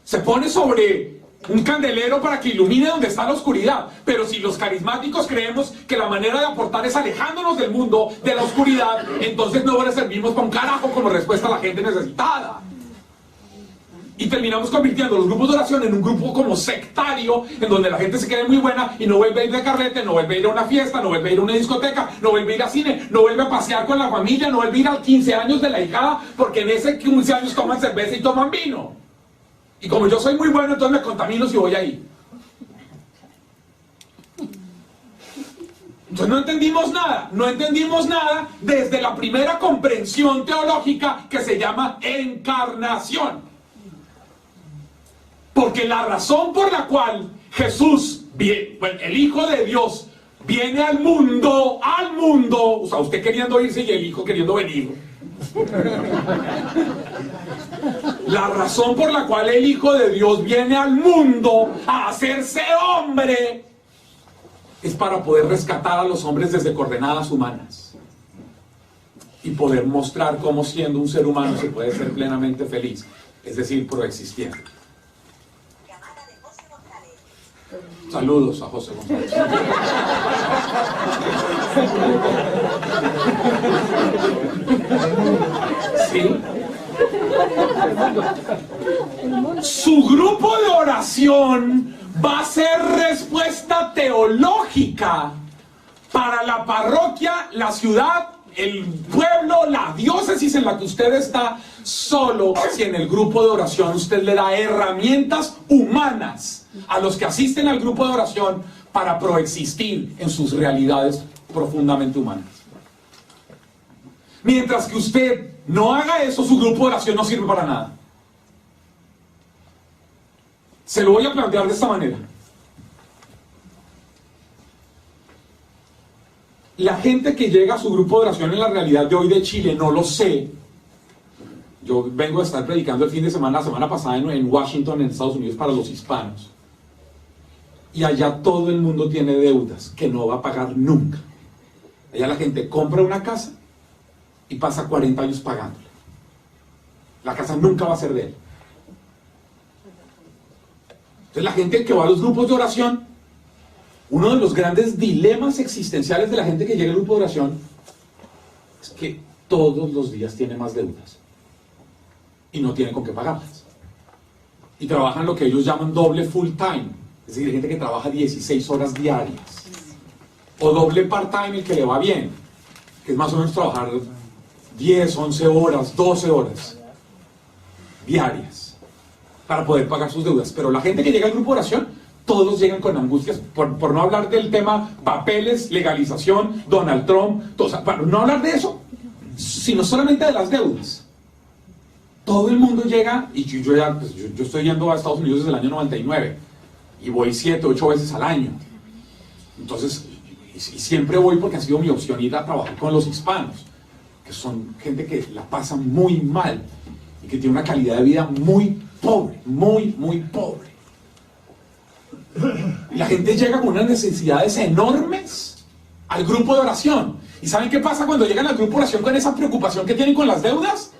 Speaker 1: Se pone sobre un candelero para que ilumine donde está la oscuridad. Pero si los carismáticos creemos que la manera de aportar es alejándonos del mundo, de la oscuridad, entonces no le servimos para un carajo como respuesta a la gente necesitada. Y terminamos convirtiendo los grupos de oración en un grupo como sectario, en donde la gente se cree muy buena y no vuelve a ir de carrete, no vuelve a ir a una fiesta, no vuelve a ir a una discoteca, no vuelve a ir a cine, no vuelve a pasear con la familia, no vuelve a ir a 15 años de la hijada, porque en ese 15 años toman cerveza y toman vino. Y como yo soy muy bueno, entonces me contamino si voy ahí. Entonces no entendimos nada desde la primera comprensión teológica que se llama encarnación. Porque la razón por la cual Jesús, el Hijo de Dios, viene al mundo, o sea, usted queriendo irse y el Hijo queriendo venir. La razón por la cual el Hijo de Dios viene al mundo a hacerse hombre es para poder rescatar a los hombres desde coordenadas humanas y poder mostrar cómo siendo un ser humano se puede ser plenamente feliz, es decir, proexistiendo. Saludos a José González. ¿Sí? Su grupo de oración va a ser respuesta teológica para la parroquia, la ciudad, el pueblo, la diócesis en la que usted está, solo si en el grupo de oración usted le da herramientas humanas a los que asisten al grupo de oración para proexistir en sus realidades profundamente humanas. Mientras que usted no haga eso, su grupo de oración no sirve para nada. Se lo voy a plantear de esta manera. La gente que llega a su grupo de oración en la realidad de hoy de Chile, no lo sé. Yo vengo a estar predicando el fin de semana, la semana pasada en Washington, en Estados Unidos, para los hispanos. Y allá todo el mundo tiene deudas que no va a pagar nunca. Allá la gente compra una casa y pasa 40 años pagándola. La casa nunca va a ser de él. Entonces la gente que va a los grupos de oración, uno de los grandes dilemas existenciales de la gente que llega al grupo de oración es que todos los días tiene más deudas y no tiene con qué pagarlas. Y trabajan lo que ellos llaman doble full time. Es decir, hay gente que trabaja 16 horas diarias. O doble part-time, el que le va bien, que es más o menos trabajar 10, 11 horas, 12 horas diarias para poder pagar sus deudas. Pero la gente que llega al grupo de oración, todos llegan con angustias, por no hablar del tema papeles, legalización, Donald Trump, para no hablar de eso, sino solamente de las deudas. Todo el mundo llega, y yo estoy yendo a Estados Unidos desde el año 99, y voy 7, 8 veces al año. Entonces, y siempre voy porque ha sido mi opción ir a trabajar con los hispanos, que son gente que la pasa muy mal, y que tiene una calidad de vida muy pobre, muy pobre. Y la gente llega con unas necesidades enormes al grupo de oración. ¿Y saben qué pasa cuando llegan al grupo de oración con esa preocupación que tienen con las deudas?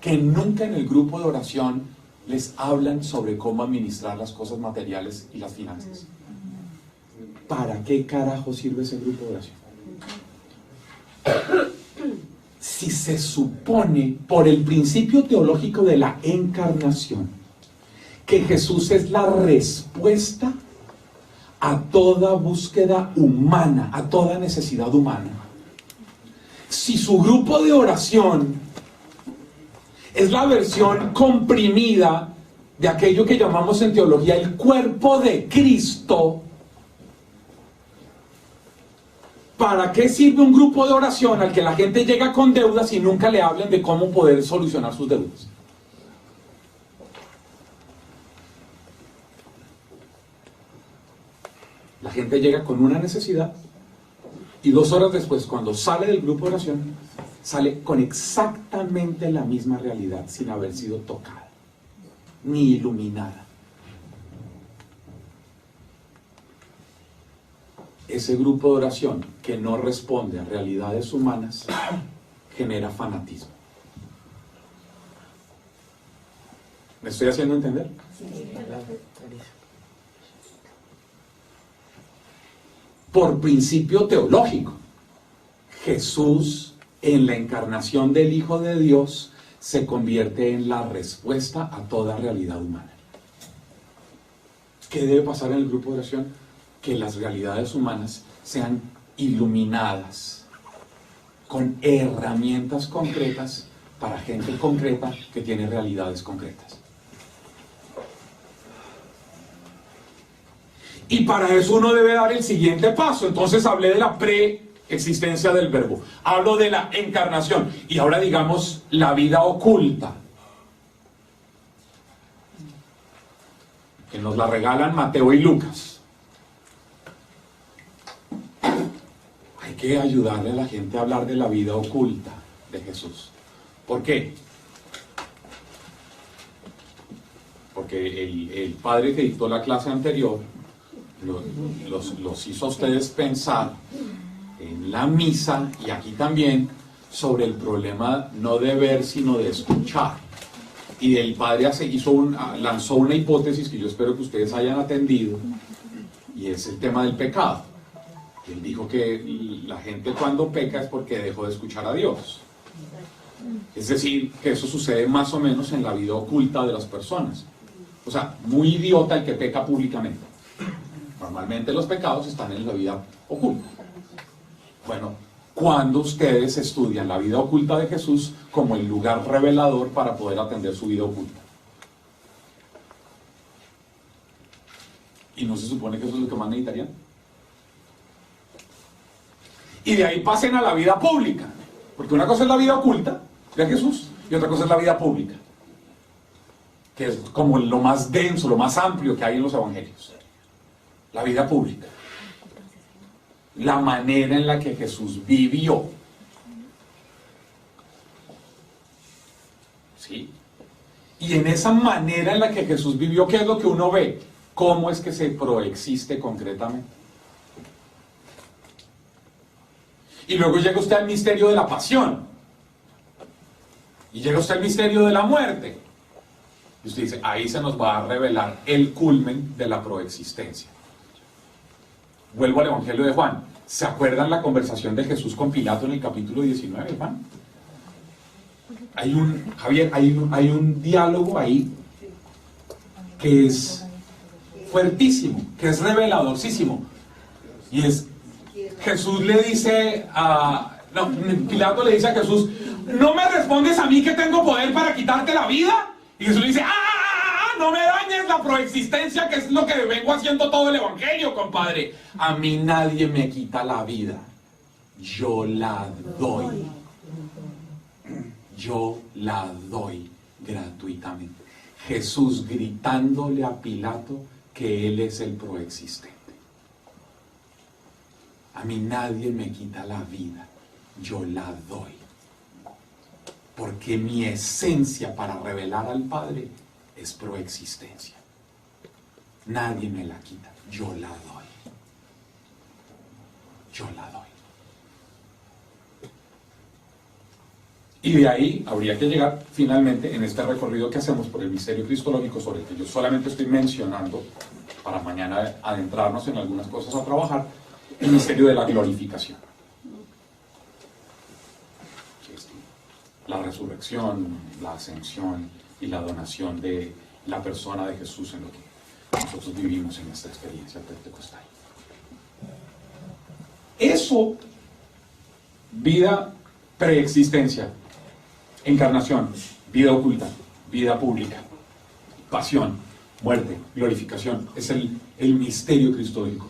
Speaker 1: Que nunca en el grupo de oración les hablan sobre cómo administrar las cosas materiales y las finanzas. ¿Para qué carajo sirve ese grupo de oración? Si se supone, por el principio teológico de la encarnación, que Jesús es la respuesta a toda búsqueda humana, a toda necesidad humana. Si su grupo de oración Es la versión comprimida de aquello que llamamos en teología el cuerpo de Cristo. ¿Para qué sirve un grupo de oración al que la gente llega con deudas y nunca le hablen de cómo poder solucionar sus deudas? La gente llega con una necesidad y 2 horas después, cuando sale del grupo de oración, sale con exactamente la misma realidad sin haber sido tocada ni iluminada. Ese grupo de oración que no responde a realidades humanas genera fanatismo. ¿Me estoy haciendo entender? Por principio teológico, Jesús en la encarnación del Hijo de Dios se convierte en la respuesta a toda realidad humana. ¿Qué debe pasar en el grupo de oración? Que las realidades humanas sean iluminadas con herramientas concretas para gente concreta que tiene realidades concretas. Y para eso uno debe dar el siguiente paso. Entonces hablé de la preexistencia del verbo, hablo de la encarnación y ahora digamos la vida oculta, que nos la regalan Mateo y Lucas. Hay que ayudarle a la gente a hablar de la vida oculta de Jesús. ¿Por qué? Porque el padre que dictó la clase anterior los hizo a ustedes pensar en la misa y aquí también sobre el problema no de ver sino de escuchar. Y el padre lanzó una hipótesis que yo espero que ustedes hayan atendido, y es el tema del pecado. Él dijo que la gente cuando peca es porque dejó de escuchar a Dios. Es decir, que eso sucede más o menos en la vida oculta de las personas. O sea, muy idiota el que peca públicamente. Normalmente los pecados están en la vida oculta. Bueno, cuando ustedes estudian la vida oculta de Jesús como el lugar revelador para poder atender su vida oculta. ¿Y no se supone que eso es lo que más necesitarían? Y de ahí pasen a la vida pública. Porque una cosa es la vida oculta de Jesús y otra cosa es la vida pública, que es como lo más denso, lo más amplio que hay en los evangelios. La vida pública. La manera en la que Jesús vivió. ¿Sí? Y en esa manera en la que Jesús vivió, ¿qué es lo que uno ve? ¿Cómo es que se proexiste concretamente? Y luego llega usted al misterio de la pasión. Y llega usted al misterio de la muerte. Y usted dice, ahí se nos va a revelar el culmen de la proexistencia. Vuelvo al Evangelio de Juan. ¿Se acuerdan la conversación de Jesús con Pilato en el capítulo 19, Juan? Hay un diálogo ahí que es fuertísimo, que es reveladorcísimo. Y es, Jesús le dice Pilato le dice a Jesús, ¿no me respondes a mí que tengo poder para quitarte la vida? Y Jesús le dice, no me dañes la proexistencia, que es lo que vengo haciendo todo el evangelio, compadre. A mí nadie me quita la vida, yo la doy. Yo la doy gratuitamente. Jesús gritándole a Pilato que él es el proexistente. A mí nadie me quita la vida, yo la doy. Porque mi esencia para revelar al Padre es proexistencia. Nadie me la quita, yo la doy. Yo la doy. Y de ahí habría que llegar finalmente en este recorrido que hacemos por el misterio cristológico, sobre el que yo solamente estoy mencionando para mañana adentrarnos en algunas cosas a trabajar, el misterio de la glorificación. La resurrección, la ascensión y la donación de la persona de Jesús en lo que nosotros vivimos en esta experiencia pentecostal. Eso, vida, preexistencia, encarnación, vida oculta, vida pública, pasión, muerte, glorificación. Es el misterio cristológico.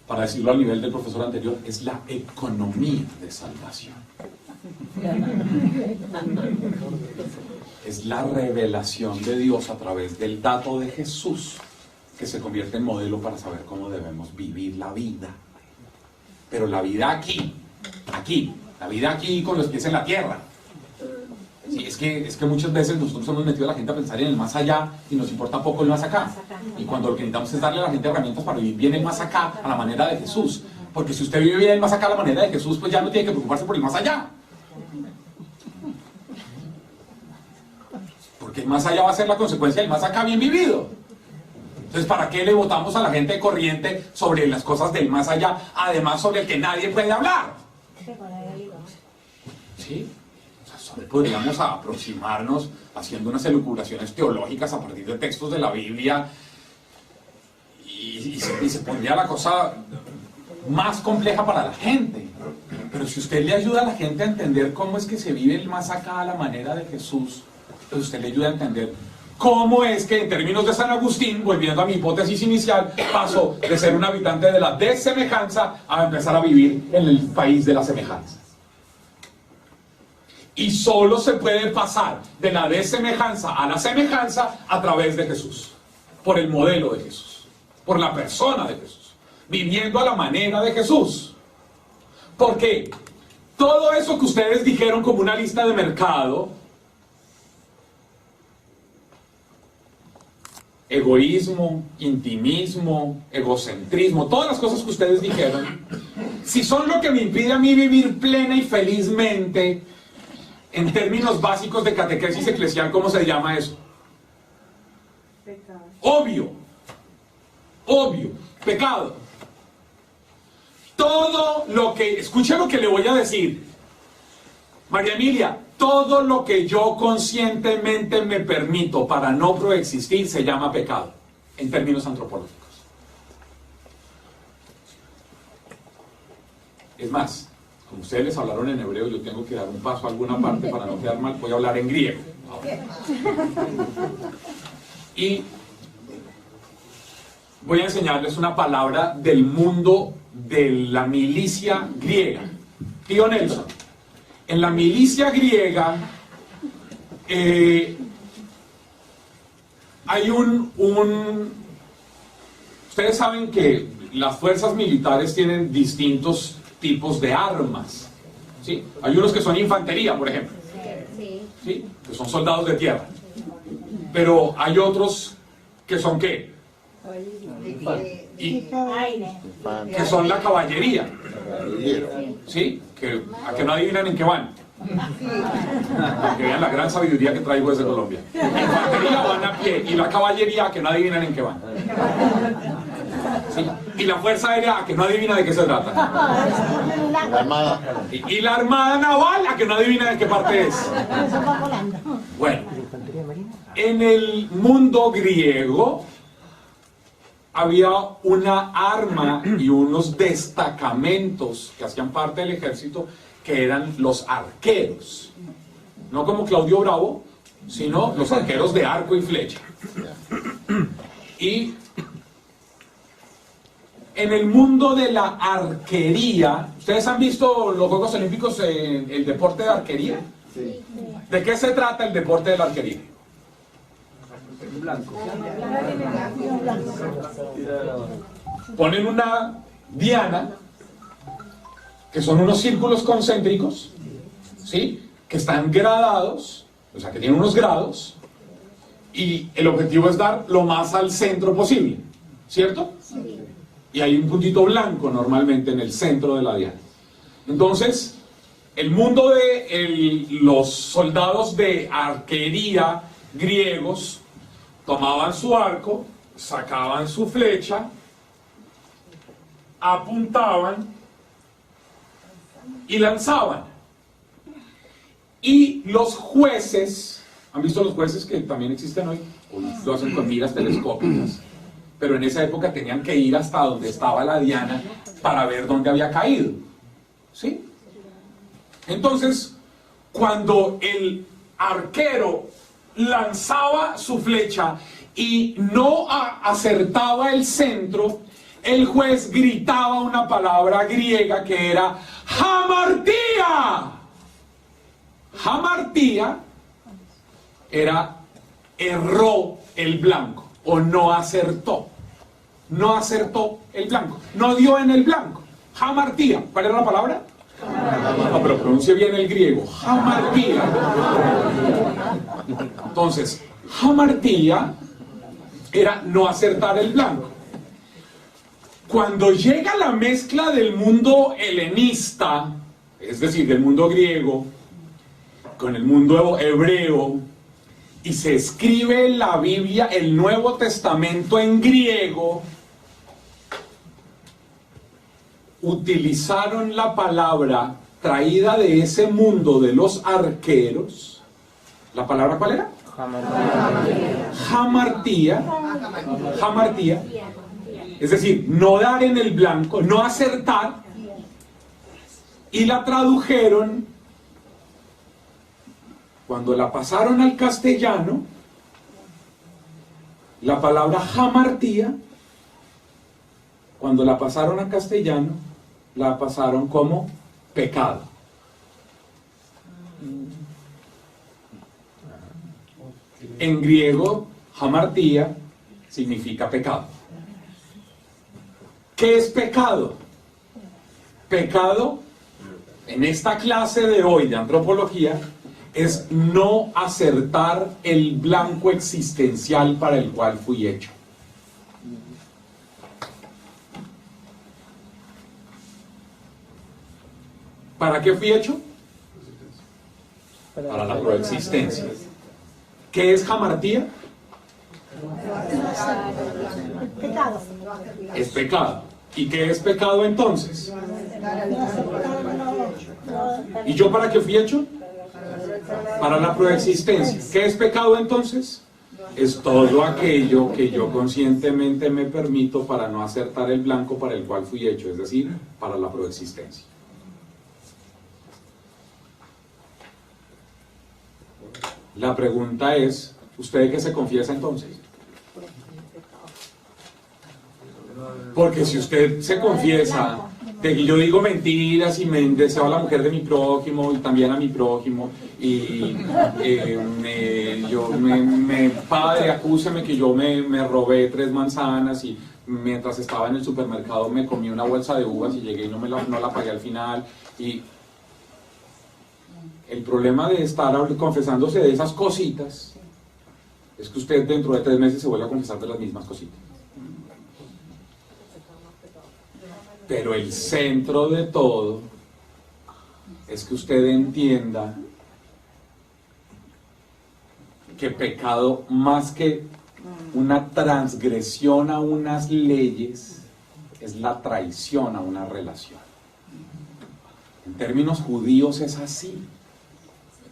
Speaker 1: Para decirlo al nivel del profesor anterior, es la economía de salvación. Es la revelación de Dios a través del dato de Jesús que se convierte en modelo para saber cómo debemos vivir la vida. Pero la vida aquí, la vida aquí con los pies en la tierra. Sí, es que muchas veces nosotros hemos metido a la gente a pensar en el más allá y nos importa poco el más acá. Y cuando lo que necesitamos es darle a la gente herramientas para vivir bien el más acá a la manera de Jesús. Porque si usted vive bien el más acá a la manera de Jesús, pues ya no tiene que preocuparse por el más allá. Porque el más allá va a ser la consecuencia del más acá bien vivido. Entonces, ¿para qué le votamos a la gente de corriente sobre las cosas del más allá? Además, sobre el que nadie puede hablar. ¿Sí? Podríamos aproximarnos haciendo unas elucubraciones teológicas a partir de textos de la Biblia y se pondría la cosa más compleja para la gente. Pero si usted le ayuda a la gente a entender cómo es que se vive el más acá a la manera de Jesús, pues usted le ayuda a entender cómo es que en términos de San Agustín, volviendo a mi hipótesis inicial, pasó de ser un habitante de la desemejanza a empezar a vivir en el país de la semejanza. Y solo se puede pasar de la desemejanza a la semejanza a través de Jesús, por el modelo de Jesús, por la persona de Jesús, viviendo a la manera de Jesús. Porque todo eso que ustedes dijeron como una lista de mercado, egoísmo, intimismo, egocentrismo, todas las cosas que ustedes dijeron, si son lo que me impide a mí vivir plena y felizmente, en términos básicos de catequesis eclesial, ¿cómo se llama eso? Pecado. Obvio, pecado. Todo lo que, escuche lo que le voy a decir, María Emilia, todo lo que yo conscientemente me permito para no proexistir se llama pecado, en términos antropológicos. Es más, como ustedes les hablaron en hebreo, yo tengo que dar un paso a alguna parte para no quedar mal, voy a hablar en griego. Y voy a enseñarles una palabra del mundo de la milicia griega. Tío Nelson, en la milicia griega hay ustedes saben que las fuerzas militares tienen distintos tipos de armas, ¿sí? Hay unos que son infantería, por ejemplo, ¿sí? Que son soldados de tierra, pero hay otros que son ¿qué? Que son la caballería, ¿sí? A que no adivinan en qué van, para que vean la gran sabiduría que traigo desde Colombia. La infantería van a pie y la caballería a que no adivinan en qué van. ¿Sí? Y la fuerza aérea a que no adivina de qué se trata.
Speaker 3: La armada.
Speaker 1: Y la armada naval a que no adivina de qué parte es. Bueno, en el mundo griego había una arma y unos destacamentos que hacían parte del ejército que eran los arqueros. No como Claudio Bravo, sino los arqueros de arco y flecha. Y en el mundo de la arquería, ¿ustedes han visto los Juegos Olímpicos en el deporte de arquería?
Speaker 3: Sí.
Speaker 1: ¿De qué se trata el deporte de la arquería?
Speaker 3: Blanco.
Speaker 1: Ponen una diana, que son unos círculos concéntricos, ¿sí? Que están gradados, o sea que tienen unos grados, y el objetivo es dar lo más al centro posible, ¿cierto? Sí. Y hay un puntito blanco normalmente en el centro de la diana. Entonces, el mundo de los soldados de arquería griegos tomaban su arco, sacaban su flecha, apuntaban y lanzaban. Y los jueces, ¿han visto los jueces que también existen hoy? Hoy lo hacen con miras telescópicas, pero en esa época tenían que ir hasta donde estaba la diana para ver dónde había caído, ¿sí? Entonces, cuando el arquero lanzaba su flecha y no acertaba el centro, el juez gritaba una palabra griega que era hamartía. Hamartía era erró el blanco o no acertó. No acertó el blanco, no dio en el blanco. Hamartía. ¿Cuál era la palabra? No, pero pronuncie bien el griego. Hamartía. Entonces, hamartía era no acertar el blanco. Cuando llega la mezcla del mundo helenista, es decir, del mundo griego, con el mundo hebreo, y se escribe la Biblia, el Nuevo Testamento en griego, utilizaron la palabra traída de ese mundo de los arqueros. ¿La palabra cuál era? Hamartía. Hamartía. Es decir, no dar en el blanco, no acertar. Y la tradujeron, cuando la pasaron al castellano, la palabra hamartía, cuando la pasaron a castellano, la pasaron como pecado. En griego, hamartía significa pecado. ¿Qué es pecado? Pecado, en esta clase de hoy de antropología, es no acertar el blanco existencial para el cual fui hecho. ¿Para qué fui hecho? Para la coexistencia. ¿Qué es hamartía?
Speaker 2: Pecado.
Speaker 1: Es pecado. ¿Y qué es pecado entonces? ¿Y yo para qué fui hecho? Para la coexistencia. ¿Qué es pecado entonces? Es todo aquello que yo conscientemente me permito para no acertar el blanco para el cual fui hecho, es decir, para la coexistencia. La pregunta es, ¿usted de qué se confiesa entonces? Porque si usted se confiesa de que yo digo mentiras y me deseo a la mujer de mi prójimo y también a mi prójimo y padre, acúseme que yo me robé 3 manzanas y mientras estaba en el supermercado me comí una bolsa de uvas y llegué y no la pagué al final, y el problema de estar confesándose de esas cositas es que usted dentro de 3 meses se vuelve a confesar de las mismas cositas. Pero el centro de todo es que usted entienda que pecado, más que una transgresión a unas leyes, es la traición a una relación. En términos judíos es así.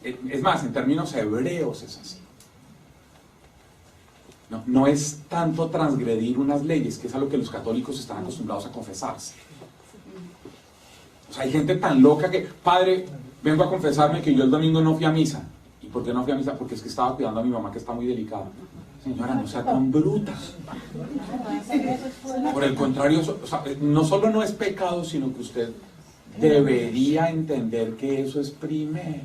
Speaker 1: Es más, en términos hebreos es así. No es tanto transgredir unas leyes, que es a lo que los católicos están acostumbrados a confesarse. O sea, hay gente tan loca que, padre, vengo a confesarme que yo el domingo no fui a misa. ¿Y por qué no fui a misa? Porque es que estaba cuidando a mi mamá, que está muy delicada. Señora, no sea tan bruta. Por el contrario, o sea, no solo no es pecado, sino que usted debería entender que eso es primero.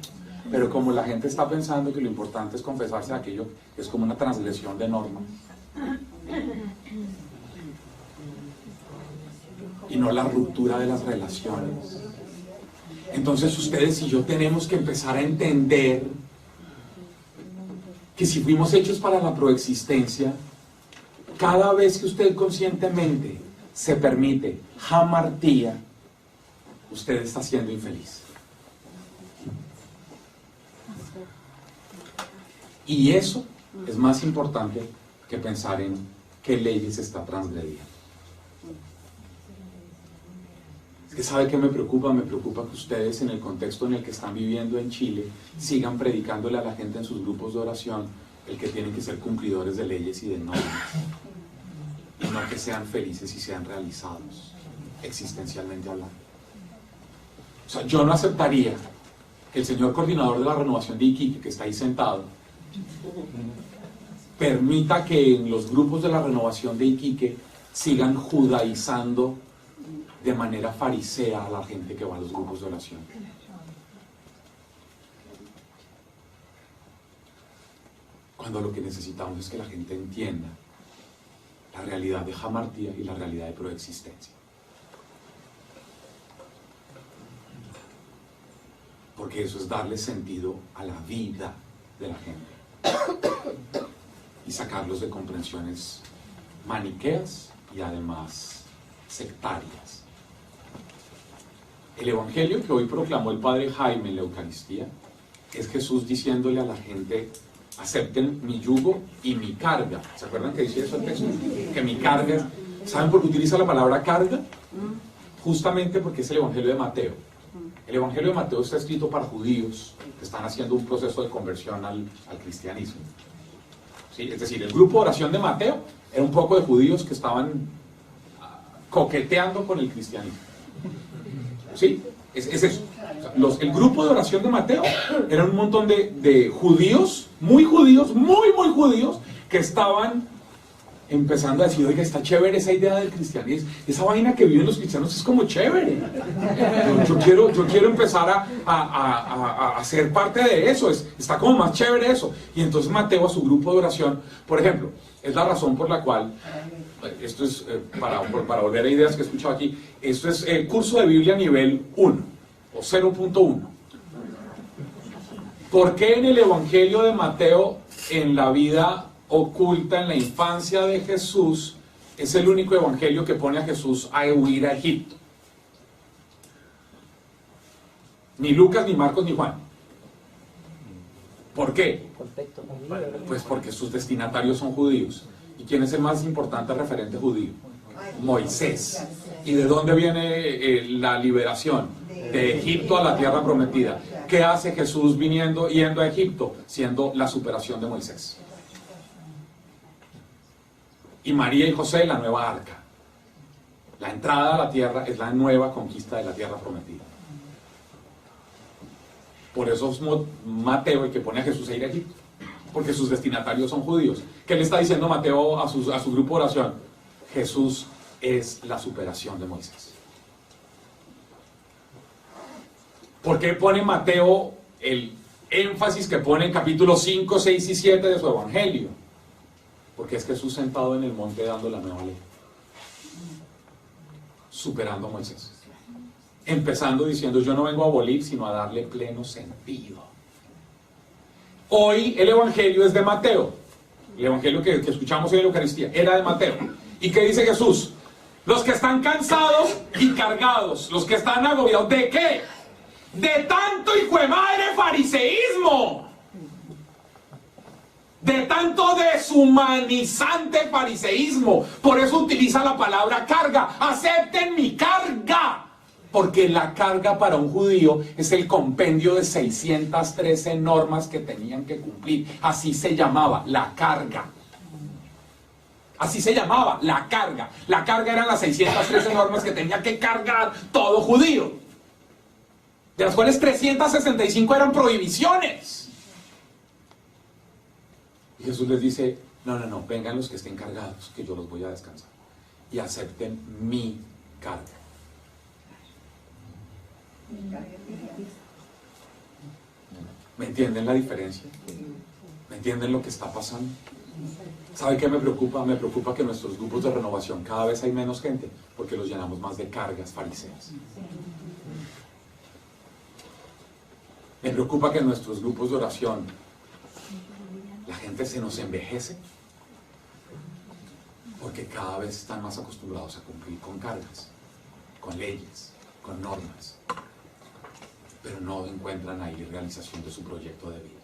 Speaker 1: Pero como la gente está pensando que lo importante es confesarse de aquello, es como una transgresión de norma. Y no la ruptura de las relaciones. Entonces ustedes y yo tenemos que empezar a entender que si fuimos hechos para la proexistencia, cada vez que usted conscientemente se permite hamartía, usted está siendo infeliz. Y eso es más importante que pensar en qué leyes está transgrediendo. Es que ¿sabe qué me preocupa? Me preocupa que ustedes, en el contexto en el que están viviendo en Chile, sigan predicándole a la gente en sus grupos de oración el que tienen que ser cumplidores de leyes y de normas, y no que sean felices y sean realizados existencialmente hablando. O sea, yo no aceptaría que el señor coordinador de la renovación de Iquique, que está ahí sentado, permita que en los grupos de la renovación de Iquique sigan judaizando de manera farisea a la gente que va a los grupos de oración. Cuando lo que necesitamos es que la gente entienda la realidad de jamartía y la realidad de proexistencia. Porque eso es darle sentido a la vida de la gente y sacarlos de comprensiones maniqueas y además sectarias. El evangelio que hoy proclamó el padre Jaime en la Eucaristía es Jesús diciéndole a la gente: acepten mi yugo y mi carga. ¿Se acuerdan que dice eso el texto? Que mi carga. ¿Saben por qué utiliza la palabra carga? Justamente porque es el evangelio de Mateo. El evangelio de Mateo está escrito para judíos que están haciendo un proceso de conversión al cristianismo. ¿Sí? Es decir, el grupo de oración de Mateo era un poco de judíos que estaban coqueteando con el cristianismo. ¿Sí? Es eso. O sea, el grupo de oración de Mateo era un montón de judíos, muy judíos, muy judíos, que estaban empezando a decir: oiga, está chévere esa idea del cristianismo, esa vaina que viven los cristianos es como chévere. Yo quiero empezar a ser parte de eso, está como más chévere eso. Y entonces Mateo a su grupo de oración, por ejemplo, es la razón por la cual, esto es para volver a ideas que he escuchado aquí, esto es el curso de Biblia nivel 1 o 0.1. ¿Por qué en el evangelio de Mateo, en la vida oculta, en la infancia de Jesús, es el único evangelio que pone a Jesús a huir a Egipto? Ni Lucas, ni Marcos, ni Juan. ¿Por qué? Pues porque sus destinatarios son judíos. ¿Y quién es el más importante referente judío? Moisés. ¿Y de dónde viene la liberación? De Egipto a la tierra prometida. ¿Qué hace Jesús yendo a Egipto? Siendo la superación de Moisés. Y María y José, la nueva arca. La entrada a la tierra es la nueva conquista de la tierra prometida. Por eso es Mateo el que pone a Jesús a ir a Egipto, porque sus destinatarios son judíos. ¿Qué le está diciendo Mateo a su grupo de oración? Jesús es la superación de Moisés. ¿Por qué pone Mateo el énfasis que pone en capítulos 5, 6 y 7 de su evangelio? Porque es Jesús sentado en el monte dando la nueva ley, superando a Moisés, empezando diciendo: yo no vengo a abolir sino a darle pleno sentido. Hoy el evangelio es de Mateo. El evangelio que escuchamos hoy en la Eucaristía era de Mateo. ¿Y qué dice Jesús? Los que están cansados y cargados, los que están agobiados, ¿de qué? De tanto hijo de madre fariseísmo, de tanto deshumanizante fariseísmo. Por eso utiliza la palabra carga. Acepten mi carga. Porque la carga para un judío es el compendio de 613 normas que tenían que cumplir. Así se llamaba, la carga. Así se llamaba, la carga. La carga eran las 613 normas que tenía que cargar todo judío, de las cuales 365 eran prohibiciones. Y Jesús les dice: no, vengan los que estén cargados, que yo los voy a descansar. Y acepten mi carga. ¿Me entienden la diferencia? ¿Me entienden lo que está pasando? ¿Sabe qué me preocupa? Me preocupa que en nuestros grupos de renovación cada vez hay menos gente, porque los llenamos más de cargas fariseas. Me preocupa que en nuestros grupos de oración la gente se nos envejece, porque cada vez están más acostumbrados a cumplir con cargas, con leyes, con normas, pero no encuentran ahí realización de su proyecto de vida.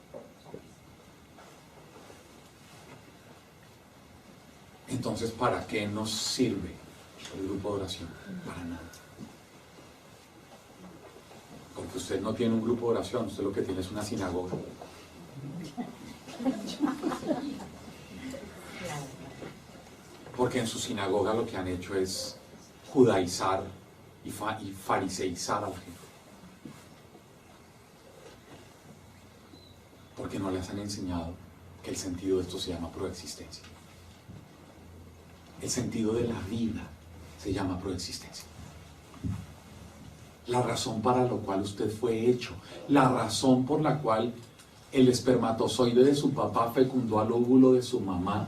Speaker 1: Entonces, ¿para qué nos sirve el grupo de oración? Para nada. Porque usted no tiene un grupo de oración, usted lo que tiene es una sinagoga. Porque en su sinagoga lo que han hecho es judaizar y fariseizar a la gente. Porque no les han enseñado que el sentido de esto se llama proexistencia. El sentido de la vida se llama proexistencia. La razón para la cual usted fue hecho, la razón por la cual el espermatozoide de su papá fecundó al óvulo de su mamá,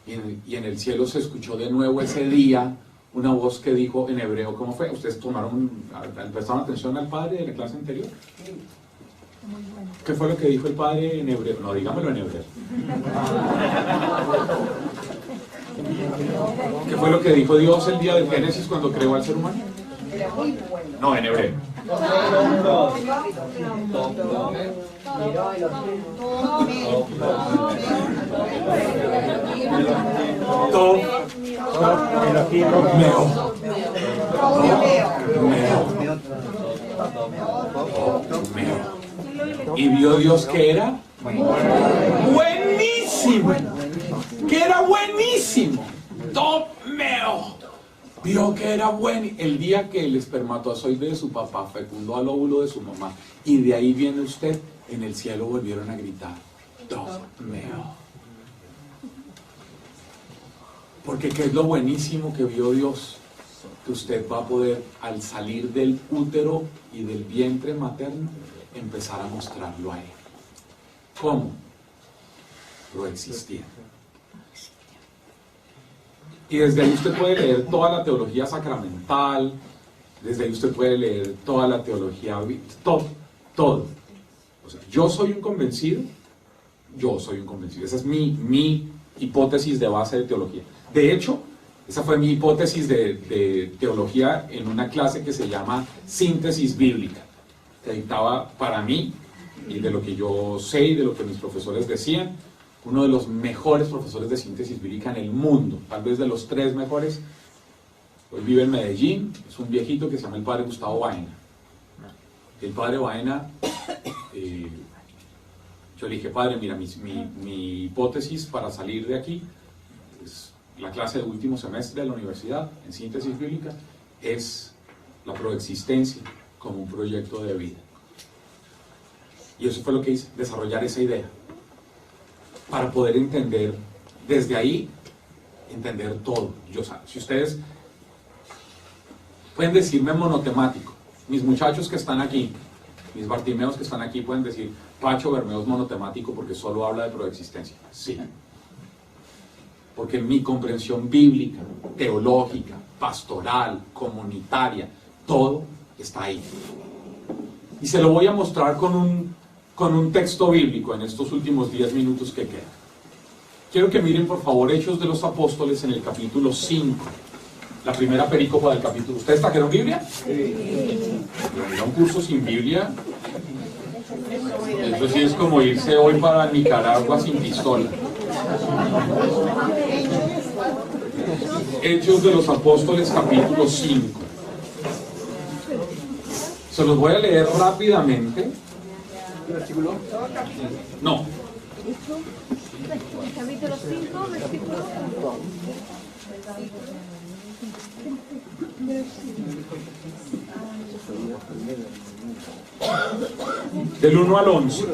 Speaker 1: y en el cielo se escuchó de nuevo ese día una voz que dijo en hebreo. ¿Cómo fue? ¿Ustedes prestaron atención al padre de la clase anterior? ¿Qué fue lo que dijo el padre en hebreo? No, dígamelo en hebreo. ¿Qué fue lo que dijo Dios el día del Génesis cuando creó al ser humano? No, en hebreo. Y vio Dios que era buenísimo, que era buenísimo. Meo. Vio que era bueno. El día que el espermatozoide de su papá fecundó al óvulo de su mamá, y de ahí viene usted, en el cielo volvieron a gritar, meo. Porque ¿qué es lo buenísimo que vio Dios? Que usted va a poder, al salir del útero y del vientre materno, empezar a mostrarlo a él. ¿Cómo? Lo existía. Y desde ahí usted puede leer toda la teología sacramental, desde ahí usted puede leer toda la teología, todo. O sea, yo soy un convencido. Esa es mi hipótesis de base de teología. De hecho, esa fue mi hipótesis de teología en una clase que se llama Síntesis Bíblica, que dictaba para mí, y de lo que yo sé y de lo que mis profesores decían, uno de los mejores profesores de síntesis bíblica en el mundo, tal vez de los 3 mejores. Hoy vive en Medellín, es un viejito que se llama el padre Gustavo Baena. El padre Baena, yo le dije, padre, mira, mi hipótesis para salir de aquí, es la clase de último semestre de la universidad, en síntesis bíblica, es la proexistencia como un proyecto de vida. Y eso fue lo que hice, desarrollar esa idea, para poder entender, desde ahí, entender todo. Si ustedes pueden decirme monotemático, mis muchachos que están aquí, mis bartimeos que están aquí pueden decir, Pacho Bermeo es monotemático porque solo habla de proexistencia. Sí. Porque mi comprensión bíblica, teológica, pastoral, comunitaria, todo está ahí. Y se lo voy a mostrar con un texto bíblico en estos últimos 10 minutos que quedan. Quiero que miren por favor Hechos de los Apóstoles en el capítulo 5, la primera perícopa del capítulo. ¿Ustedes trajeron Biblia? Sí. Pero ir a un curso sin Biblia, eso sí es como irse hoy para Nicaragua sin pistola. Hechos de los Apóstoles capítulo 5. Se los voy a leer rápidamente. ¿Versículo? No.
Speaker 2: Capítulo 5, versículo.
Speaker 1: Del 1 al 11.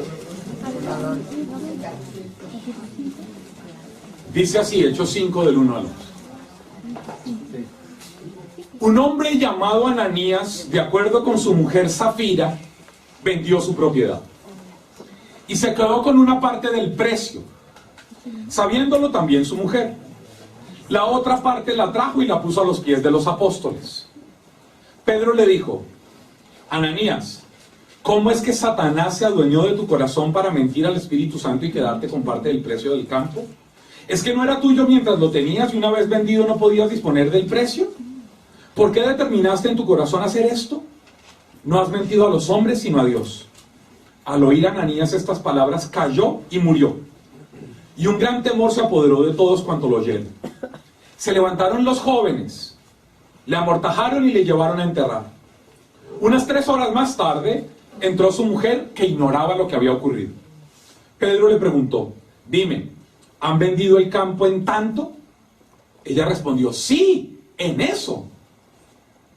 Speaker 1: Dice así, Hechos 5 del 1 al 11. Un hombre llamado Ananías, de acuerdo con su mujer Zafira, vendió su propiedad y se quedó con una parte del precio, sabiéndolo también su mujer. La otra parte la trajo y la puso a los pies de los apóstoles. Pedro le dijo, Ananías, ¿cómo es que Satanás se adueñó de tu corazón para mentir al Espíritu Santo y quedarte con parte del precio del campo? ¿Es que no era tuyo mientras lo tenías y una vez vendido no podías disponer del precio? ¿Por qué determinaste en tu corazón hacer esto? No has mentido a los hombres sino a Dios. Al oír Ananías estas palabras cayó y murió. Y un gran temor se apoderó de todos cuanto lo oyeron. Se levantaron los jóvenes, le amortajaron y le llevaron a enterrar. Unas 3 horas más tarde entró su mujer, que ignoraba lo que había ocurrido. Pedro le preguntó, dime, ¿han vendido el campo en tanto? Ella respondió, sí, en eso.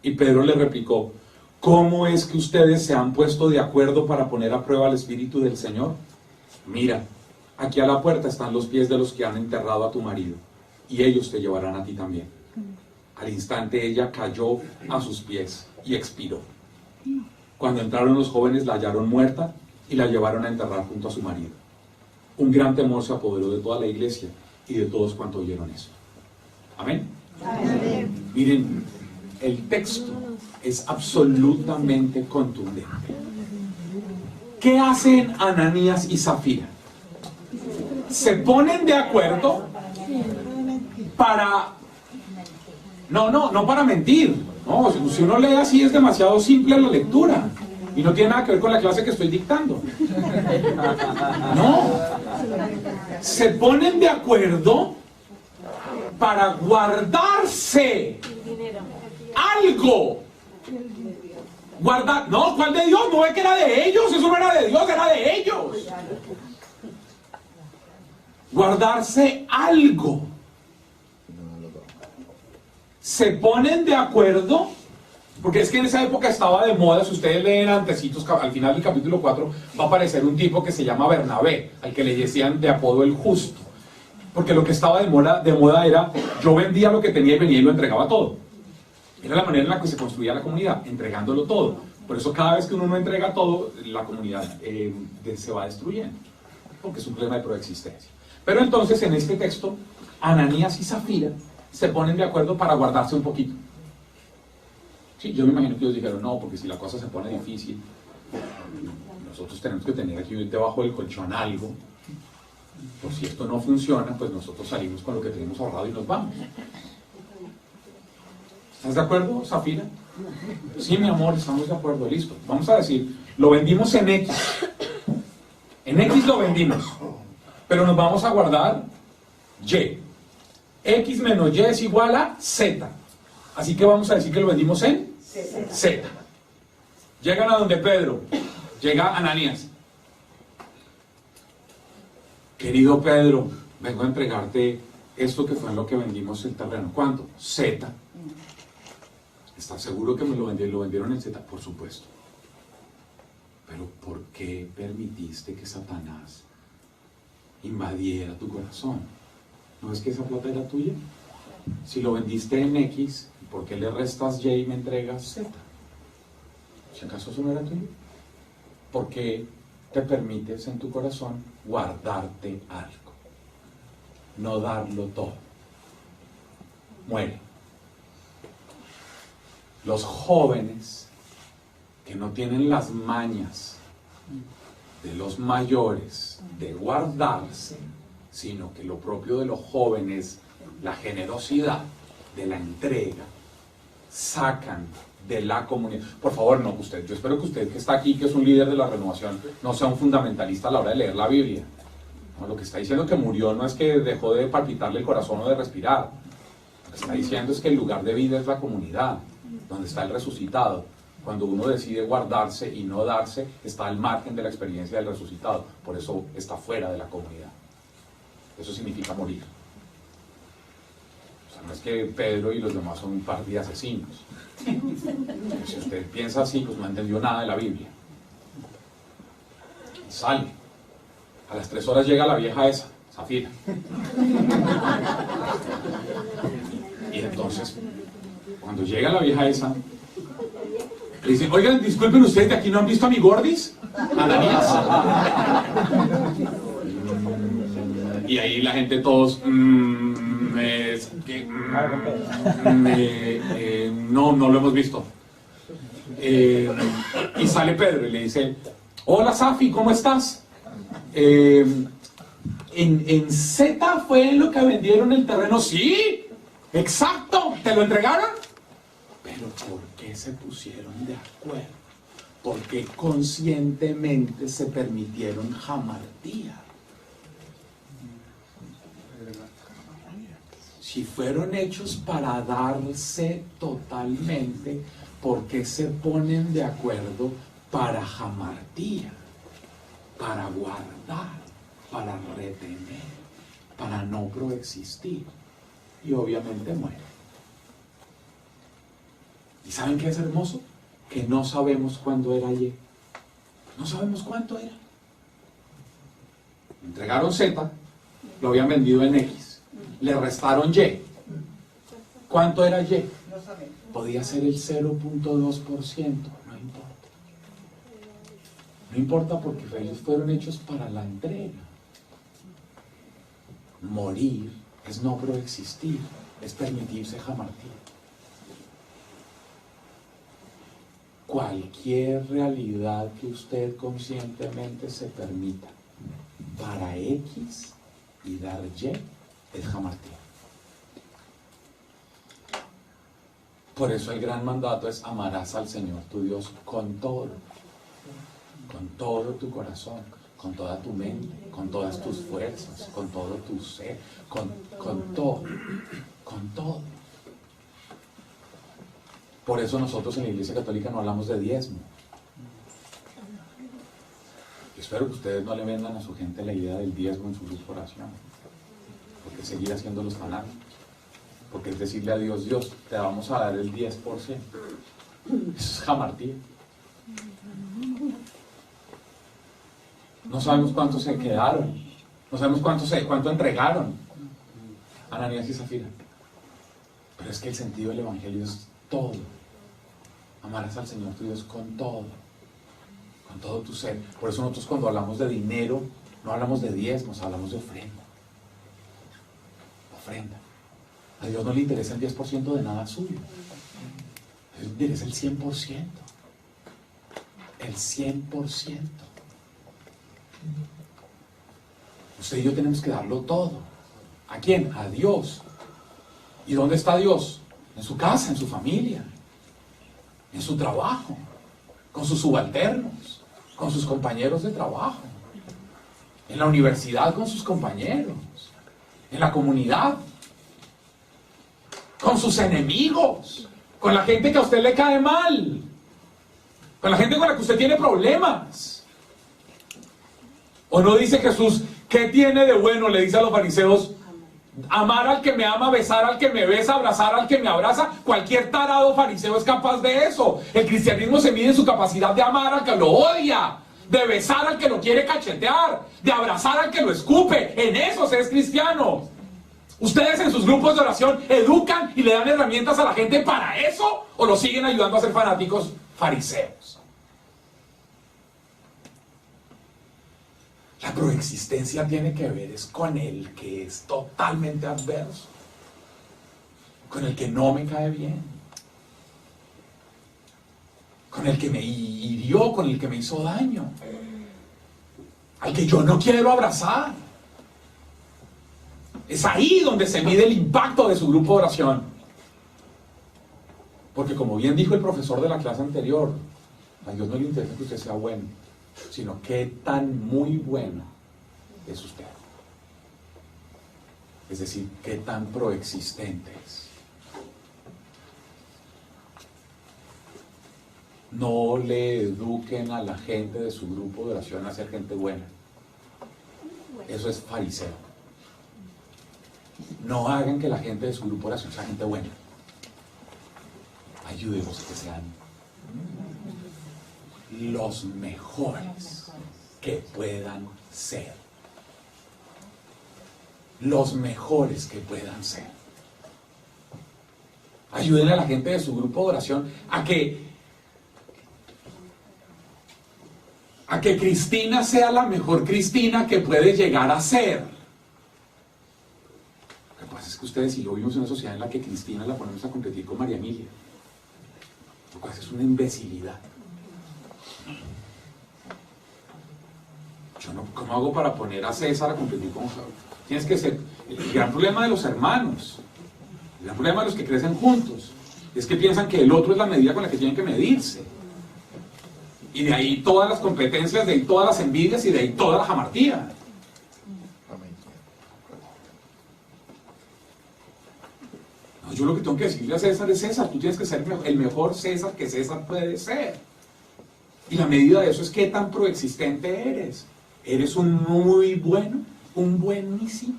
Speaker 1: Y Pedro le replicó, ¿cómo es que ustedes se han puesto de acuerdo para poner a prueba al Espíritu del Señor? mira, aquí a la puerta están los pies de los que han enterrado a tu marido, y ellos te llevarán a ti también. Al instante ella cayó a sus pies y expiró. Cuando entraron los jóvenes la hallaron muerta y la llevaron a enterrar junto a su marido. Un gran temor se apoderó de toda la iglesia y de todos cuantos oyeron eso. Amén. Amén. Miren, el texto es absolutamente contundente. ¿Qué hacen Ananías y Zafira? Se ponen de acuerdo para... No para mentir. No, si uno lee así es demasiado simple la lectura. Y no tiene nada que ver con la clase que estoy dictando. No. Se ponen de acuerdo para guardarse algo. Guardar. No, ¿cuál de Dios? No es que era de ellos. Eso no era de Dios, era de ellos. Guardarse algo. Se ponen de acuerdo, porque es que en esa época estaba de moda. Si ustedes leen antecitos, al final del capítulo 4 va a aparecer un tipo que se llama Bernabé, al que le decían de apodo el justo, porque lo que estaba de moda era, yo vendía lo que tenía y venía y lo entregaba todo. Era la manera en la que se construía la comunidad, entregándolo todo. Por eso cada vez que uno no entrega todo, la comunidad se va destruyendo, porque es un problema de proexistencia. Pero entonces en este texto, Ananías y Zafira se ponen de acuerdo para guardarse un poquito. Sí, yo me imagino que ellos dijeron, no, porque si la cosa se pone difícil, nosotros tenemos que tener aquí debajo del colchón algo. Por si esto no funciona, pues nosotros salimos con lo que tenemos ahorrado y nos vamos. ¿Estás de acuerdo, Zafira? Sí, mi amor, estamos de acuerdo, listo. Vamos a decir, lo vendimos en X. En X lo vendimos, pero nos vamos a guardar Y. X menos Y es igual a Z. Así que vamos a decir que lo vendimos en Z. Llegan a donde Pedro. Llega Ananías. Querido Pedro, vengo a entregarte esto que fue en lo que vendimos el terreno. ¿Cuánto? Z. ¿Estás seguro que me lo vendieron en Z? Por supuesto. Pero ¿por qué permitiste que Satanás invadiera tu corazón? ¿No es que esa plata era tuya? Si lo vendiste en X, ¿por qué le restas Y y me entregas Z? ¿Si acaso eso no era tuyo? ¿Por qué te permites en tu corazón guardarte algo? No darlo todo. Muere. Los jóvenes que no tienen las mañas de los mayores de guardarse, sino que lo propio de los jóvenes, la generosidad de la entrega, sacan de la comunidad. Por favor, no, usted, yo espero que usted que está aquí, que es un líder de la renovación, no sea un fundamentalista a la hora de leer la Biblia. No, lo que está diciendo que murió no es que dejó de palpitarle el corazón o de respirar. Lo que está diciendo es que el lugar de vida es la comunidad, donde está el resucitado. Cuando uno decide guardarse y no darse, está al margen de la experiencia del resucitado. Por eso está fuera de la comunidad. Eso significa morir. O sea, no es que Pedro y los demás son un par de asesinos. Si usted piensa así, pues no entendió nada de la Biblia. Y sale. A las 3 horas llega la vieja esa, Zafira. Y entonces, cuando llega la vieja esa, le dicen, oigan, disculpen ustedes, ¿de aquí no han visto a mi gordis? Ananías. Y ahí la gente todos, no lo hemos visto. Y sale Pedro y le dice, hola Safi, ¿cómo estás? En Z fue lo que vendieron el terreno. Sí, exacto, ¿te lo entregaron? Pero ¿por qué se pusieron de acuerdo? Porque conscientemente se permitieron jamartía. Si fueron hechos para darse totalmente, ¿por qué se ponen de acuerdo para jamartía? Para guardar, para retener, para no proexistir. Y obviamente muere. ¿Y saben qué es hermoso? Que no sabemos cuándo era ayer. No sabemos cuánto era. entregaron Z, lo habían vendido en X, le restaron Y. ¿Cuánto era Y? Podía ser el 0.2%, no importa. No importa porque ellos fueron hechos para la entrega. Morir es no proexistir, es permitirse jamartir. Cualquier realidad que usted conscientemente se permita para X y dar Y es jamartir. Por eso el gran mandato es: amarás al Señor tu Dios con todo tu corazón, con toda tu mente, con todas tus fuerzas, con todo tu ser, con todo. Por eso nosotros en la Iglesia Católica no hablamos de diezmo. Yo espero que ustedes no le vendan a su gente la idea del diezmo en su grupo de oración, porque seguir haciendo los fanáticos. Porque es decirle a Dios: Dios, te vamos a dar el 10%. Eso es jamartía. No sabemos cuántos se quedaron. No sabemos cuánto entregaron. Ananías y Zafira. Pero es que el sentido del Evangelio es todo. Amarás al Señor tu Dios con todo tu ser. Por eso nosotros cuando hablamos de dinero, no hablamos de diezmos, hablamos de ofrenda. Ofrenda. A Dios no le interesa el 10% de nada suyo. A Dios le interesa el 100%. El 100%. Usted y yo tenemos que darlo todo. ¿A quién? A Dios. ¿Y dónde está Dios? En su casa, en su familia, en su trabajo, con sus subalternos, con sus compañeros de trabajo, en la universidad con sus compañeros, en la comunidad, con sus enemigos, con la gente que a usted le cae mal, con la gente con la que usted tiene problemas. ¿O no dice Jesús: ¿qué tiene de bueno? Le dice a los fariseos: amar al que me ama, besar al que me besa, abrazar al que me abraza. Cualquier tarado fariseo es capaz de eso. El cristianismo se mide en su capacidad de amar al que lo odia, de besar al que lo quiere cachetear, de abrazar al que lo escupe. En eso se es cristiano. ¿Ustedes en sus grupos de oración educan y le dan herramientas a la gente para eso? ¿O lo siguen ayudando a ser fanáticos fariseos? La proexistencia tiene que ver es con el que es totalmente adverso, con el que no me cae bien, con el que me hirió, con el que me hizo daño, al que yo no quiero abrazar. Es ahí donde se mide el impacto de su grupo de oración. Porque como bien dijo el profesor de la clase anterior, a Dios no le interesa que usted sea bueno, sino qué tan muy bueno es usted. Es decir, qué tan proexistente es. No le eduquen a la gente de su grupo de oración a ser gente buena. Eso es fariseo. No hagan que la gente de su grupo de oración sea gente buena. Ayúdenlos a que sean los mejores que puedan ser. Los mejores que puedan ser. Ayúdenle a la gente de su grupo de oración a que Cristina sea la mejor Cristina que puede llegar a ser. Lo que pasa es que ustedes, si lo vimos en una sociedad en la que Cristina la ponemos a competir con María Emilia, lo cual es una imbecilidad. Yo no, ¿cómo hago para poner a César a competir con Javier? Tienes que ser. El gran problema de los hermanos, el gran problema de los que crecen juntos, es que piensan que el otro es la medida con la que tienen que medirse. Y de ahí todas las competencias, de ahí todas las envidias y de ahí toda la jamartía. No, yo lo que tengo que decirle a César es: César, tú tienes que ser el mejor César que César puede ser. Y la medida de eso es qué tan proexistente eres. ¿Eres un muy bueno? ¿Un buenísimo?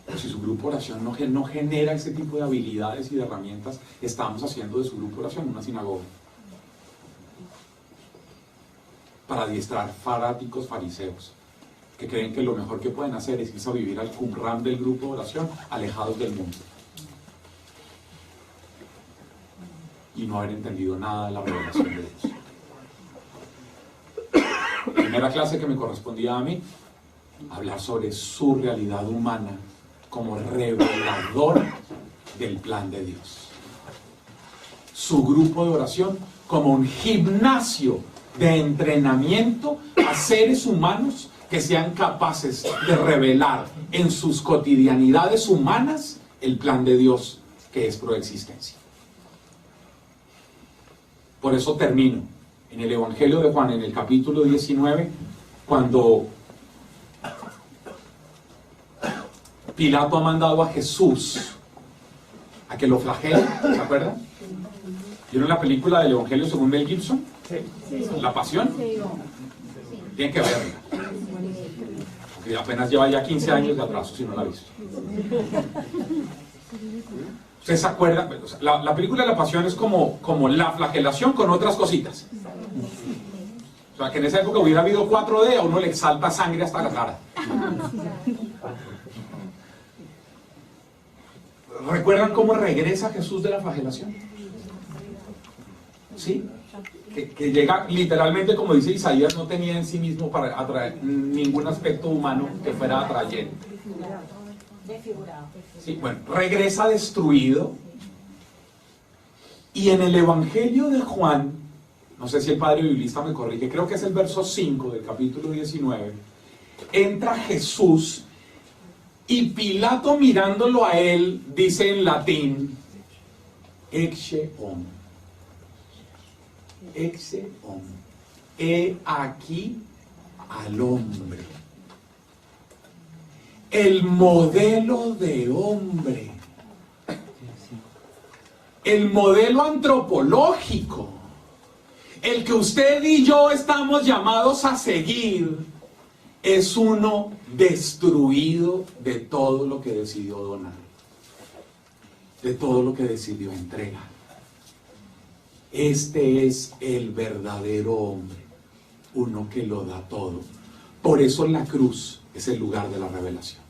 Speaker 1: Pero si su grupo de oración no genera ese tipo de habilidades y de herramientas, estamos haciendo de su grupo de oración una sinagoga. para adiestrar fanáticos fariseos que creen que lo mejor que pueden hacer es irse a vivir al Qumran del grupo de oración, alejados del mundo, y no haber entendido nada de la revelación de Dios. Primera clase que me correspondía a mí, hablar sobre su realidad humana como revelador del plan de Dios. Su grupo de oración como un gimnasio de entrenamiento a seres humanos que sean capaces de revelar en sus cotidianidades humanas el plan de Dios, que es proexistencia. Por eso termino en el Evangelio de Juan, en el capítulo 19, cuando Pilato ha mandado a Jesús a que lo flagele, ¿se acuerdan? ¿Vieron la película del Evangelio según Mel Gibson? Sí. ¿La Pasión? Sí. Tienen que verla. Porque apenas lleva ya 15 años de atraso, si no la ha visto. ¿Ustedes se acuerdan? La película de La Pasión es como la flagelación con otras cositas. O sea, que en esa época hubiera habido 4D, a uno le salta sangre hasta la cara. ¿Recuerdan cómo regresa Jesús de la flagelación? ¿Sí? Que llega literalmente, como dice Isaías, no tenía en sí mismo para atraer ningún aspecto humano que fuera atrayente. Sí, bueno, regresa destruido. Y en el Evangelio de Juan, no sé si el padre biblista me corrige, creo que es el verso 5 del capítulo 19, entra Jesús y Pilato, mirándolo a él, dice en latín, ecce homo. Ecce homo. He aquí al hombre. El modelo de hombre. El modelo antropológico. El que usted y yo estamos llamados a seguir es uno destruido de todo lo que decidió donar, de todo lo que decidió entregar. Este es el verdadero hombre, uno que lo da todo. Por eso la cruz es el lugar de la revelación.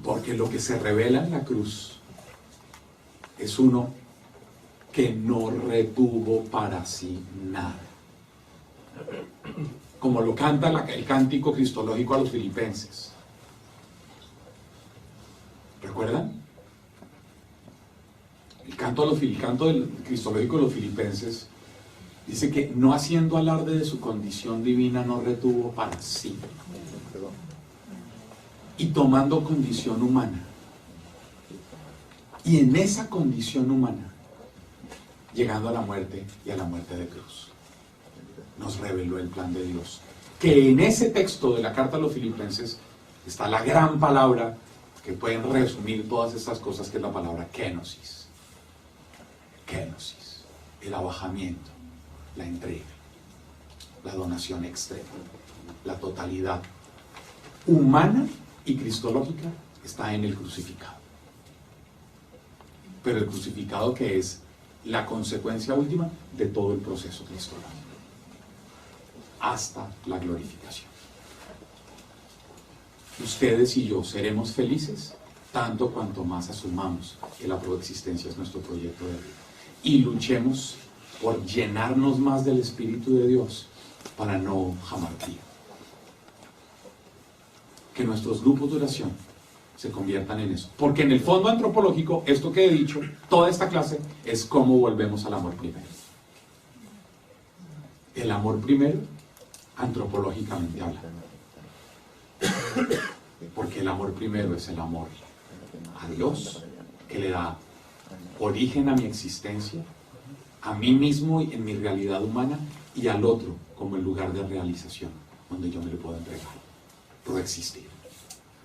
Speaker 1: Porque lo que se revela en la cruz es uno que no retuvo para sí nada. Como lo canta el cántico cristológico a los filipenses. ¿Recuerdan? El canto del cristológico de los filipenses dice que no haciendo alarde de su condición divina no retuvo para sí. Y tomando condición humana. Y en esa condición humana, llegando a la muerte y a la muerte de cruz, nos reveló el plan de Dios. Que en ese texto de la carta a los filipenses está la gran palabra que pueden resumir todas estas cosas, que es la palabra kenosis. Kenosis, el abajamiento, la entrega, la donación extrema, la totalidad humana y cristológica está en el crucificado. Pero el crucificado, que es la consecuencia última de todo el proceso cristológico, hasta la glorificación. Ustedes y yo seremos felices tanto cuanto más asumamos que la proexistencia es nuestro proyecto de vida y luchemos por llenarnos más del Espíritu de Dios para no jamartir. Que nuestros grupos de oración se conviertan en eso, porque en el fondo antropológico, esto que he dicho, toda esta clase es cómo volvemos al amor primero. El amor primero, antropológicamente hablando, porque el amor primero es el amor a Dios, que le da origen a mi existencia, a mí mismo y en mi realidad humana, y al otro como el lugar de realización donde yo me le puedo entregar, proexistir.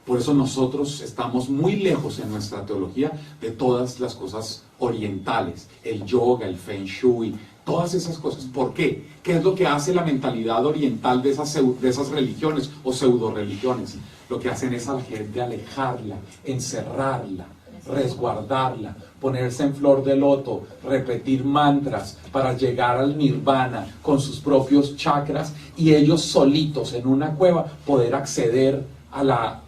Speaker 1: Por eso nosotros estamos muy lejos en nuestra teología de todas las cosas orientales, el yoga, el feng shui, todas esas cosas. ¿Por qué? ¿Qué es lo que hace la mentalidad oriental de esas religiones o pseudo religiones? Lo que hacen es a la gente alejarla, encerrarla, resguardarla, ponerse en flor de loto, repetir mantras para llegar al nirvana con sus propios chakras y ellos solitos en una cueva poder acceder a la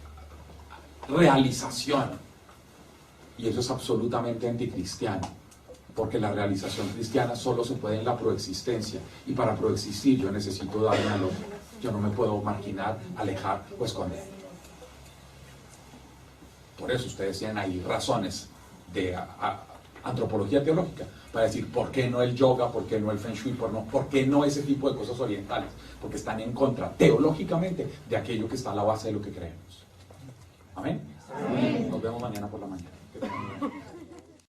Speaker 1: realización. Y eso es absolutamente anticristiano, porque la realización cristiana solo se puede en la proexistencia, y para proexistir yo necesito darme al otro. Yo no me puedo marginar, alejar o esconder. Por eso ustedes tienen ahí razones de antropología teológica para decir por qué no el yoga, por qué no el feng shui, por qué no ese tipo de cosas orientales, porque están en contra teológicamente de aquello que está a la base de lo que creemos. Amén. Amén. Nos vemos mañana por la mañana.